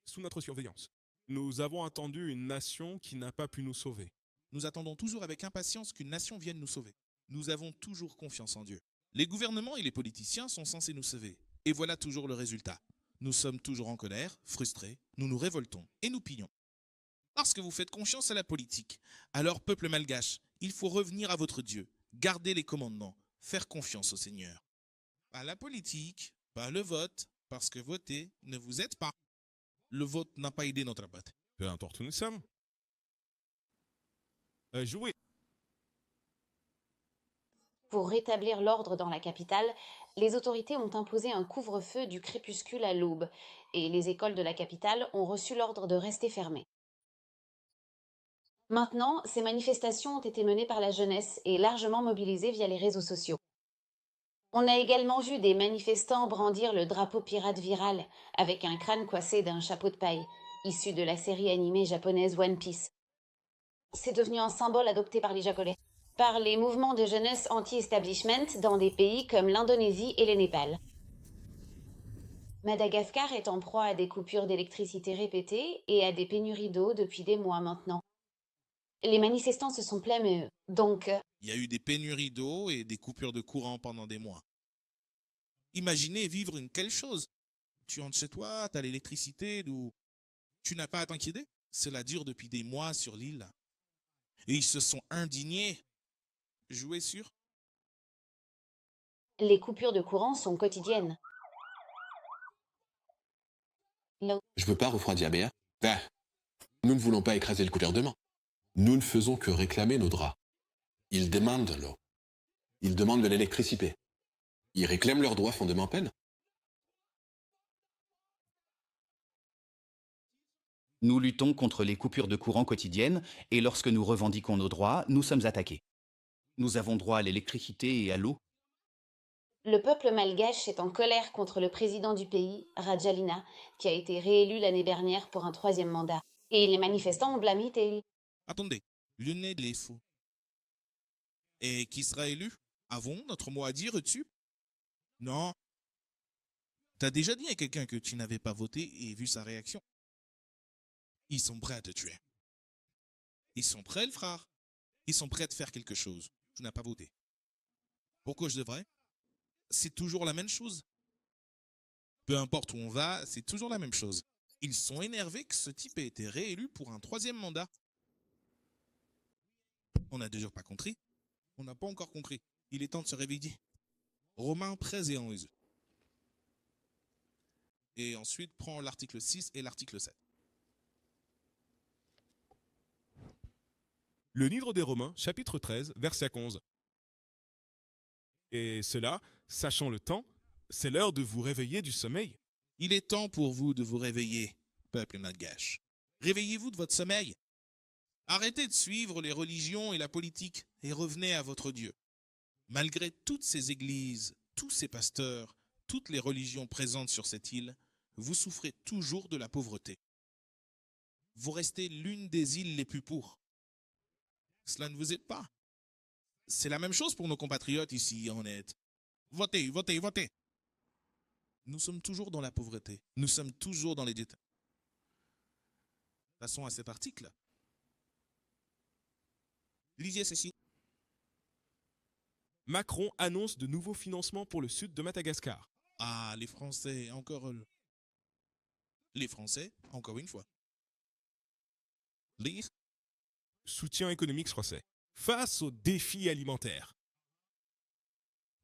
sous notre surveillance. Nous avons attendu une nation qui n'a pas pu nous sauver. Nous attendons toujours avec impatience qu'une nation vienne nous sauver. Nous avons toujours confiance en Dieu. Les gouvernements et les politiciens sont censés nous sauver. Et voilà toujours le résultat. Nous sommes toujours en colère, frustrés, nous nous révoltons et nous pillons. Parce que vous faites confiance à la politique. Alors, peuple malgache, il faut revenir à votre Dieu, garder les commandements, faire confiance au Seigneur. Pas la politique, pas le vote, parce que voter ne vous aide pas. Le vote n'a pas aidé notre bataille. Peu importe où nous sommes. Jouer. Pour rétablir l'ordre dans la capitale, les autorités ont imposé un couvre-feu du crépuscule à l'aube, et les écoles de la capitale ont reçu l'ordre de rester fermées. Maintenant, ces manifestations ont été menées par la jeunesse et largement mobilisées via les réseaux sociaux. On a également vu des manifestants brandir le drapeau pirate viral avec un crâne coiffé d'un chapeau de paille, issu de la série animée japonaise One Piece. C'est devenu un symbole adopté par les Japonais, par les mouvements de jeunesse anti-establishment dans des pays comme l'Indonésie et le Népal. Madagascar est en proie à des coupures d'électricité répétées et à des pénuries d'eau depuis des mois maintenant. Les manifestants se sont plaints, mais donc... Il y a eu des pénuries d'eau et des coupures de courant pendant des mois. Imaginez vivre une telle chose. Tu rentres chez toi, tu as l'électricité, d'où tu n'as pas à t'inquiéter. Cela dure depuis des mois sur l'île. Et ils se sont indignés. Jouer sur? Les coupures de courant sont quotidiennes. Je veux pas refroidir Béa. Ben, nous ne voulons pas écraser le gouvernement. Nous ne faisons que réclamer nos draps. Ils demandent l'eau. Ils demandent de l'électricité. Ils réclament leurs droits fondamentalement peine. Nous luttons contre les coupures de courant quotidiennes et lorsque nous revendiquons nos droits, nous sommes attaqués. Nous avons droit à l'électricité et à l'eau. Le peuple malgache est en colère contre le président du pays, Rajoelina, qui a été réélu l'année dernière pour un 3e mandat. Et les manifestants ont blâmé Tell. Attendez, le nez est faux. Et qui sera élu? Avons notre mot à dire dessus? Non. T'as déjà dit à quelqu'un que tu n'avais pas voté et vu sa réaction. Ils sont prêts à te tuer. Ils sont prêts, le frère. Ils sont prêts à te faire quelque chose. Tu n'as pas voté. Pourquoi je devrais? C'est toujours la même chose. Peu importe où on va, c'est toujours la même chose. Ils sont énervés que ce type ait été réélu pour un 3e mandat. On n'a déjà pas compris. On n'a pas encore compris. Il est temps de se réveiller. Romains 13 et 11. Et ensuite, prends l'article 6 et l'article 7. Le livre des Romains, chapitre 13, verset 11. Et cela, sachant le temps, c'est l'heure de vous réveiller du sommeil. Il est temps pour vous de vous réveiller, peuple malgache. Réveillez-vous de votre sommeil. Arrêtez de suivre les religions et la politique et revenez à votre Dieu. Malgré toutes ces églises, tous ces pasteurs, toutes les religions présentes sur cette île, vous souffrez toujours de la pauvreté. Vous restez l'une des îles les plus pauvres. Cela ne vous aide pas. C'est la même chose pour nos compatriotes ici, en aide. Votez, votez, votez. Nous sommes toujours dans la pauvreté. Nous sommes toujours dans les détails. Passons à cet article. Lisez ceci. Macron annonce de nouveaux financements pour le sud de Madagascar. Ah, les Français, encore eux. Les Français, encore une fois. Lire. Soutien économique français. Face aux défis alimentaires.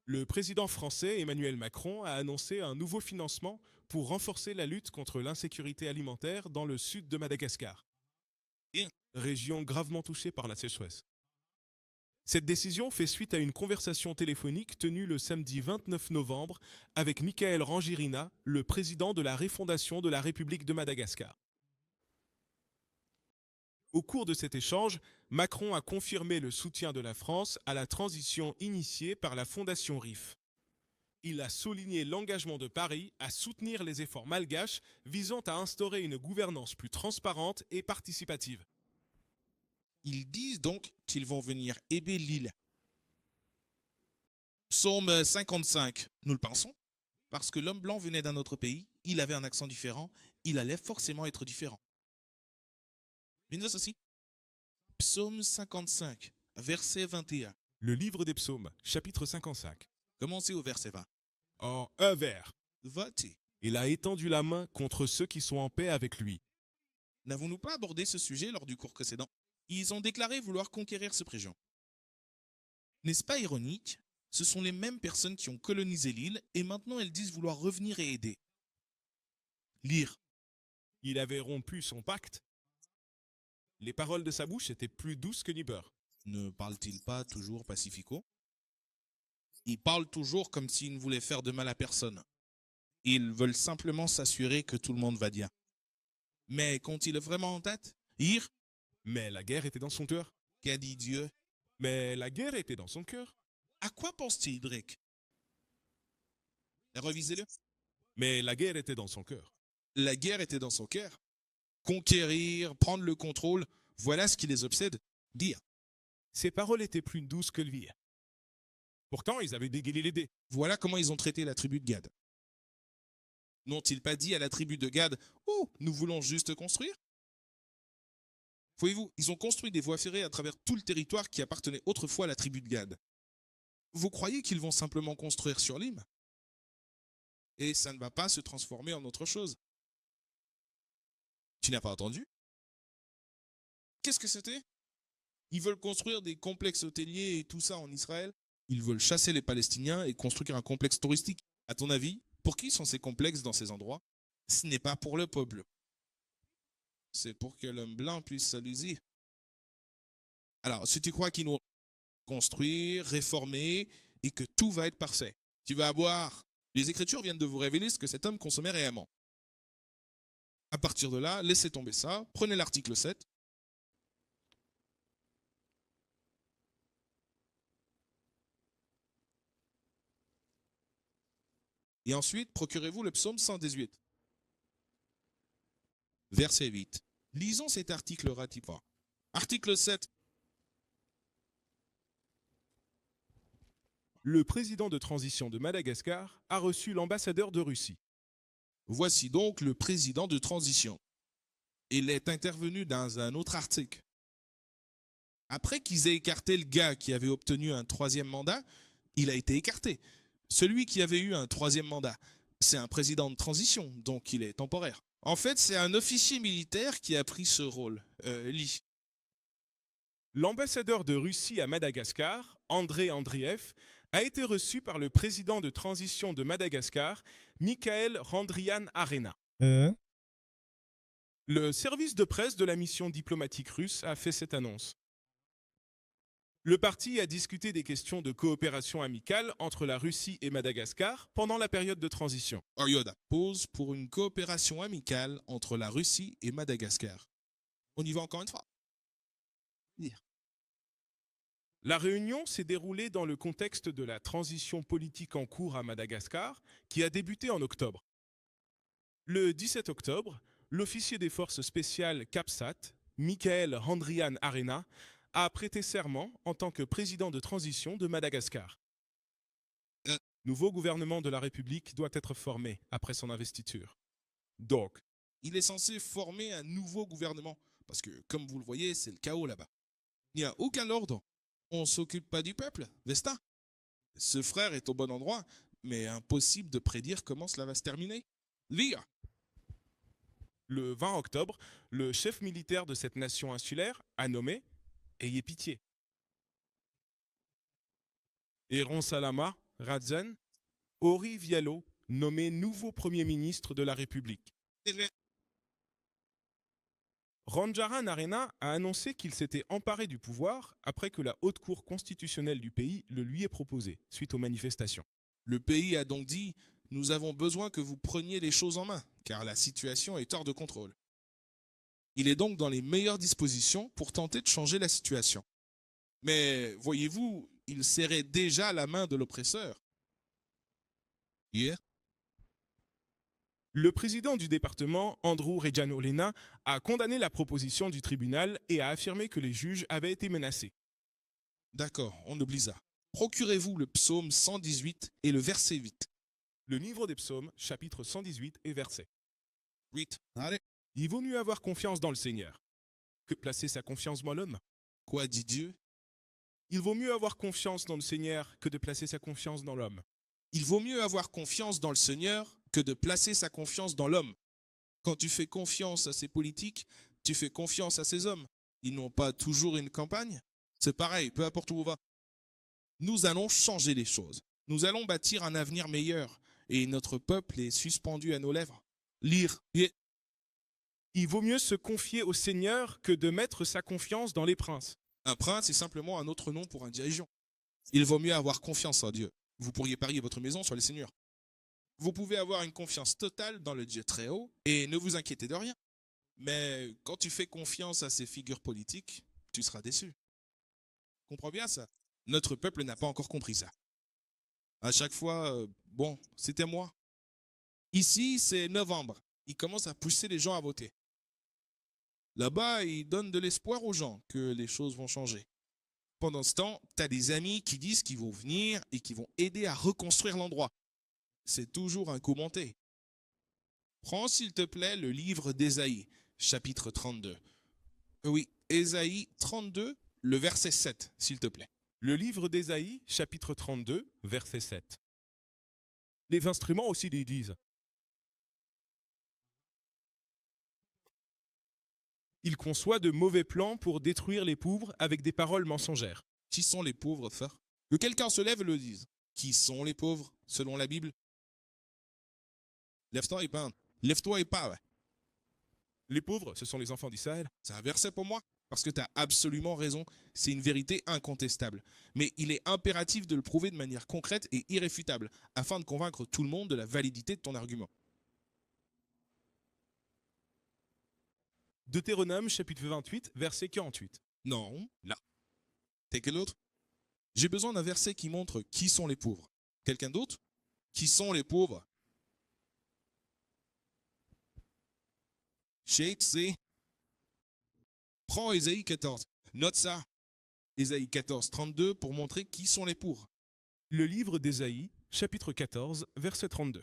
Le président français Emmanuel Macron a annoncé un nouveau financement pour renforcer la lutte contre l'insécurité alimentaire dans le sud de Madagascar, région gravement touchée par la sécheresse. Cette décision fait suite à une conversation téléphonique tenue le samedi 29 novembre avec Michael Rangirina, le président de la Refondation de la République de Madagascar. Au cours de cet échange, Macron a confirmé le soutien de la France à la transition initiée par la Fondation RIF. Il a souligné l'engagement de Paris à soutenir les efforts malgaches visant à instaurer une gouvernance plus transparente et participative. Ils disent donc qu'ils vont venir aider l'île. Psaume 55, nous le pensons, parce que l'homme blanc venait d'un autre pays, il avait un accent différent, il allait forcément être différent. Lisez ceci. Psaume 55, verset 21. Le livre des psaumes, chapitre 55. Commencez au verset 20. En un vers, Votez. il a étendu la main contre ceux qui sont en paix avec lui. N'avons-nous pas abordé ce sujet lors du cours précédent? Ils ont déclaré vouloir conquérir ce région. N'est-ce pas ironique? Ce sont les mêmes personnes qui ont colonisé l'île et maintenant elles disent vouloir revenir et aider. Lire. Il avait rompu son pacte. Les paroles de sa bouche étaient plus douces que du beurre. Ne parle-t-il pas toujours pacifico? Ils parlent toujours comme s'ils ne voulaient faire de mal à personne. Ils veulent simplement s'assurer que tout le monde va bien. Mais qu'ont-ils vraiment en tête? Lire. Mais la guerre était dans son cœur. Qu'a dit Dieu? Mais la guerre était dans son cœur. À quoi pense-t-il, Drake? Revisez-le. Mais la guerre était dans son cœur. La guerre était dans son cœur. Conquérir, prendre le contrôle, voilà ce qui les obsède. Dire. Ses paroles étaient plus douces que le vire. Pourtant, ils avaient dégainé les dés. Voilà comment ils ont traité la tribu de Gad. N'ont-ils pas dit à la tribu de Gad, « Oh, nous voulons juste construire ?» Voyez-vous, ils ont construit des voies ferrées à travers tout le territoire qui appartenait autrefois à la tribu de Gad. Vous croyez qu'ils vont simplement construire sur l'île? Et ça ne va pas se transformer en autre chose. Tu n'as pas entendu? Qu'est-ce que c'était? Ils veulent construire des complexes hôteliers et tout ça en Israël. Ils veulent chasser les Palestiniens et construire un complexe touristique. À ton avis, pour qui sont ces complexes dans ces endroits? Ce n'est pas pour le peuple. C'est pour que l'homme blanc puisse s'amuser. Alors, si tu crois qu'ils vont construire, réformer et que tout va être parfait, tu vas avoir... Les Écritures viennent de vous révéler ce que cet homme consommait réellement. À partir de là, laissez tomber ça, prenez l'article 7. Et ensuite, procurez-vous le psaume 118. Verset 8. Lisons cet article rapidement. Article 7. Le président de transition de Madagascar a reçu l'ambassadeur de Russie. Voici donc le président de transition. Il est intervenu dans un autre article. Après qu'ils aient écarté le gars qui avait obtenu un 3e mandat, il a été écarté. Celui qui avait eu un 3e mandat, c'est un président de transition, donc il est temporaire. En fait, c'est un officier militaire qui a pris ce rôle. Lit. L'ambassadeur de Russie à Madagascar, André Andriev, a été reçu par le président de transition de Madagascar, Mikhail Randrian Arena. Le service de presse de la mission diplomatique russe a fait cette annonce. Le parti a discuté des questions de coopération amicale entre la Russie et Madagascar pendant la période de transition. Orioda pose pour une coopération amicale entre la Russie et Madagascar. On y va encore une fois. La réunion s'est déroulée dans le contexte de la transition politique en cours à Madagascar, qui a débuté en octobre. Le 17 octobre, l'officier des forces spéciales CAPSAT, Mikhail Randrian Arena, a prêté serment en tant que président de transition de Madagascar. Le nouveau gouvernement de la République doit être formé après son investiture. Donc, il est censé former un nouveau gouvernement, parce que, comme vous le voyez, c'est le chaos là-bas. Il n'y a aucun ordre. On ne s'occupe pas du peuple, Vesta. Ce frère est au bon endroit, mais impossible de prédire comment cela va se terminer. Lire. Le 20 octobre, le chef militaire de cette nation insulaire a nommé « Ayez pitié ». Eron Salama Radzan, Ori Vialo, nommé nouveau Premier ministre de la République. Randrian Arena a annoncé qu'il s'était emparé du pouvoir après que la haute cour constitutionnelle du pays le lui ait proposé, suite aux manifestations. Le pays a donc dit « Nous avons besoin que vous preniez les choses en main, car la situation est hors de contrôle. » Il est donc dans les meilleures dispositions pour tenter de changer la situation. Mais, voyez-vous, il serrait déjà la main de l'oppresseur. Hier, le président du département, Andrew Rejanolena, a condamné la proposition du tribunal et a affirmé que les juges avaient été menacés. D'accord, on oublie ça. Procurez-vous le psaume 118 et le verset 8. Le livre des psaumes, chapitre 118 et verset 8. Allez. Il vaut mieux avoir confiance dans le Seigneur que placer sa confiance dans l'homme. Quoi dit Dieu? Il vaut mieux avoir confiance dans le Seigneur que de placer sa confiance dans l'homme. Il vaut mieux avoir confiance dans le Seigneur que de placer sa confiance dans l'homme. Quand tu fais confiance à ces politiques, tu fais confiance à ces hommes. Ils n'ont pas toujours une campagne. C'est pareil, peu importe où on va. Nous allons changer les choses. Nous allons bâtir un avenir meilleur. Et notre peuple est suspendu à nos lèvres. Lire. Il vaut mieux se confier au Seigneur que de mettre sa confiance dans les princes. Un prince est simplement un autre nom pour un dirigeant. Il vaut mieux avoir confiance en Dieu. Vous pourriez parier votre maison sur les seigneurs. Vous pouvez avoir une confiance totale dans le Dieu très haut et ne vous inquiétez de rien. Mais quand tu fais confiance à ces figures politiques, tu seras déçu. Comprends bien ça? Notre peuple n'a pas encore compris ça. À chaque fois, bon, c'était moi. Ici, c'est novembre. Il commence à pousser les gens à voter. Là-bas, il donne de l'espoir aux gens que les choses vont changer. Pendant ce temps, tu as des amis qui disent qu'ils vont venir et qui vont aider à reconstruire l'endroit. C'est toujours un coup monté. Prends, s'il te plaît, le livre d'Ésaïe, chapitre 32. Oui, Ésaïe 32, le verset 7, s'il te plaît. Le livre d'Ésaïe, chapitre 32, verset 7. Les instruments aussi les disent. Il conçoit de mauvais plans pour détruire les pauvres avec des paroles mensongères. Qui sont les pauvres, frère? Que quelqu'un se lève et le dise. Qui sont les pauvres, selon la Bible? Lève-toi et parle. Lève-toi et parle. Les pauvres, ce sont les enfants d'Israël. C'est un verset pour moi, parce que tu as absolument raison. C'est une vérité incontestable. Mais il est impératif de le prouver de manière concrète et irréfutable, afin de convaincre tout le monde de la validité de ton argument. Deutéronome, chapitre 28, verset 48. Non, là. T'es quel autre? J'ai besoin d'un verset qui montre qui sont les pauvres. Quelqu'un d'autre? Qui sont les pauvres? Shade, c'est Prends Ésaïe 14. Note ça. Ésaïe 14, 32 pour montrer qui sont les pauvres. Le livre d'Ésaïe, chapitre 14, verset 32.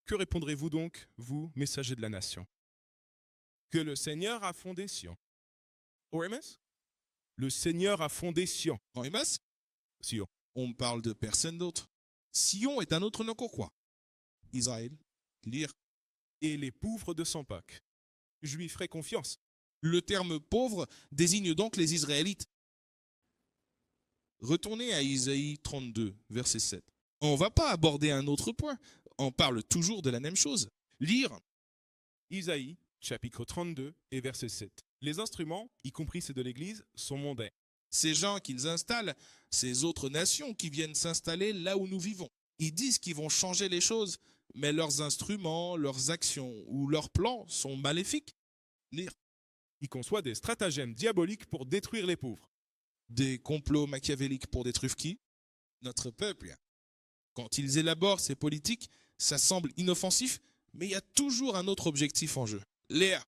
Que répondrez-vous donc, vous, messagers de la nation? Que le Seigneur a fondé Sion. Oremes? Le Seigneur a fondé Sion. Oremes? Sion. On parle de personne d'autre. Sion est un autre nom quoi? Israël. Lire. Et les pauvres de son Pâques. Je lui ferai confiance. Le terme pauvre désigne donc les Israélites. Retournez à Isaïe 32, verset 7. On ne va pas aborder un autre point. On parle toujours de la même chose. Lire. Isaïe, chapitre 32 et verset 7. Les instruments, y compris ceux de l'Église, sont mondains. Ces gens qu'ils installent, ces autres nations qui viennent s'installer là où nous vivons. Ils disent qu'ils vont changer les choses, mais leurs instruments, leurs actions ou leurs plans sont maléfiques. Lire. Ils conçoivent des stratagèmes diaboliques pour détruire les pauvres. Des complots machiavéliques pour détruire qui? Notre peuple. Quand ils élaborent ces politiques, ça semble inoffensif, mais il y a toujours un autre objectif en jeu. Lire.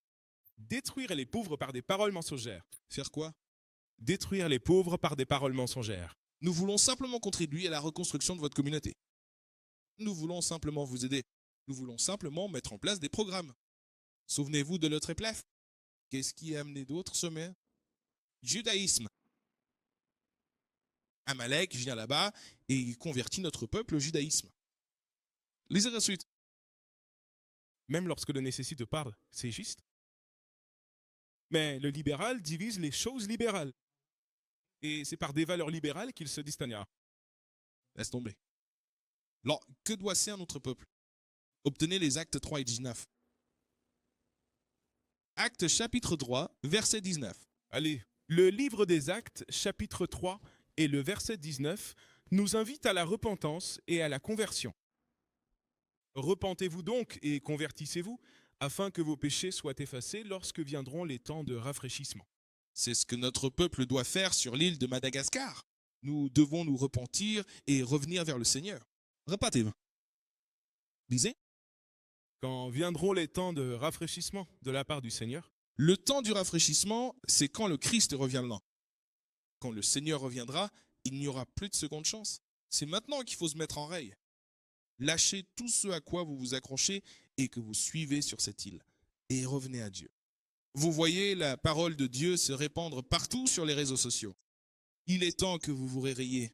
Détruire les pauvres par des paroles mensongères. Faire quoi? Détruire les pauvres par des paroles mensongères. Nous voulons simplement contribuer à la reconstruction de votre communauté. Nous voulons simplement vous aider. Nous voulons simplement mettre en place des programmes. Souvenez-vous de notre éplef. Qu'est-ce qui a amené d'autres sommets? Judaïsme. Amalek vient là-bas et il convertit notre peuple au judaïsme. Lisez la suite. Même lorsque le nécessite parle, c'est juste. Mais le libéral divise les choses libérales. Et c'est par des valeurs libérales qu'il se distinguera. Laisse tomber. Alors, que doit faire notre peuple? Obtenez les actes 3 et 19. Actes chapitre 3, verset 19. Allez, le livre des Actes, chapitre 3 et le verset 19, nous invite à la repentance et à la conversion. Repentez-vous donc et convertissez-vous, afin que vos péchés soient effacés lorsque viendront les temps de rafraîchissement. C'est ce que notre peuple doit faire sur l'île de Madagascar. Nous devons nous repentir et revenir vers le Seigneur. Repentez-vous. Lisez. Quand viendront les temps de rafraîchissement de la part du Seigneur? Le temps du rafraîchissement, c'est quand le Christ reviendra. Quand le Seigneur reviendra, il n'y aura plus de seconde chance. C'est maintenant qu'il faut se mettre en règle. Lâchez tout ce à quoi vous vous accrochez et que vous suivez sur cette île. Et revenez à Dieu. Vous voyez la parole de Dieu se répandre partout sur les réseaux sociaux. Il est temps que vous vous réveilliez.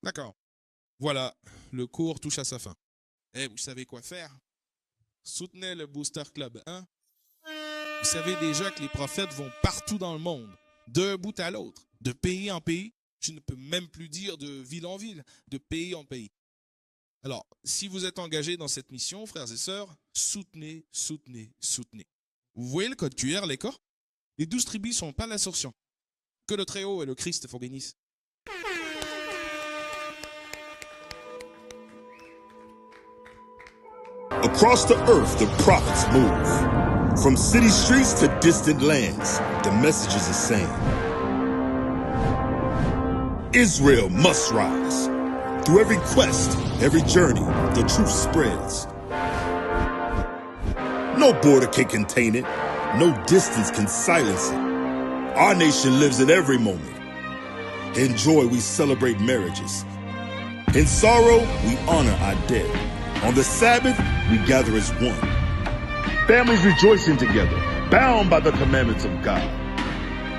D'accord. Voilà, le cours touche à sa fin. Et vous savez quoi faire? Soutenez le Booster Club 1. Vous savez déjà que les prophètes vont partout dans le monde, d'un bout à l'autre, de pays en pays. Je ne peux même plus dire de ville en ville, de pays en pays. Alors, si vous êtes engagés dans cette mission, frères et sœurs, soutenez, soutenez, soutenez. Vous voyez le code QR, les corps? Les 12 tribus sont pas l'ascension. Que le Très-Haut et le Christ vous bénissent. Across the earth, the prophets move. From city streets to distant lands, the message is the same. Israel must rise. Through every quest, every journey, the truth spreads. No border can contain it. No distance can silence it. Our nation lives in every moment. In joy, we celebrate marriages. In sorrow, we honor our dead. On the Sabbath, we gather as one. Families rejoicing together, bound by the commandments of God.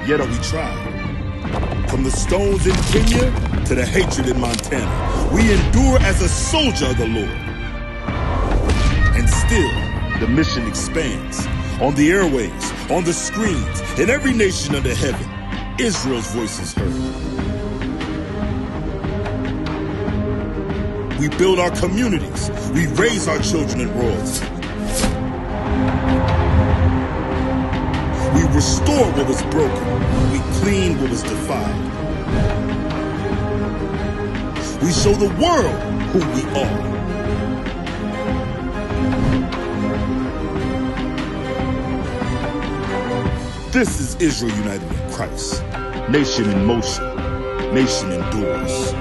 Yet are we tried. From the stones in Kenya to the hatred in Montana, we endure as a soldier of the Lord. And still, the mission expands. On the airways, on the screens, in every nation under heaven, Israel's voice is heard. We build our communities. We raise our children in royalty. We restore what was broken. We clean what was defiled. We show the world who we are. This is Israel united in Christ. Nation in motion. Nation endures.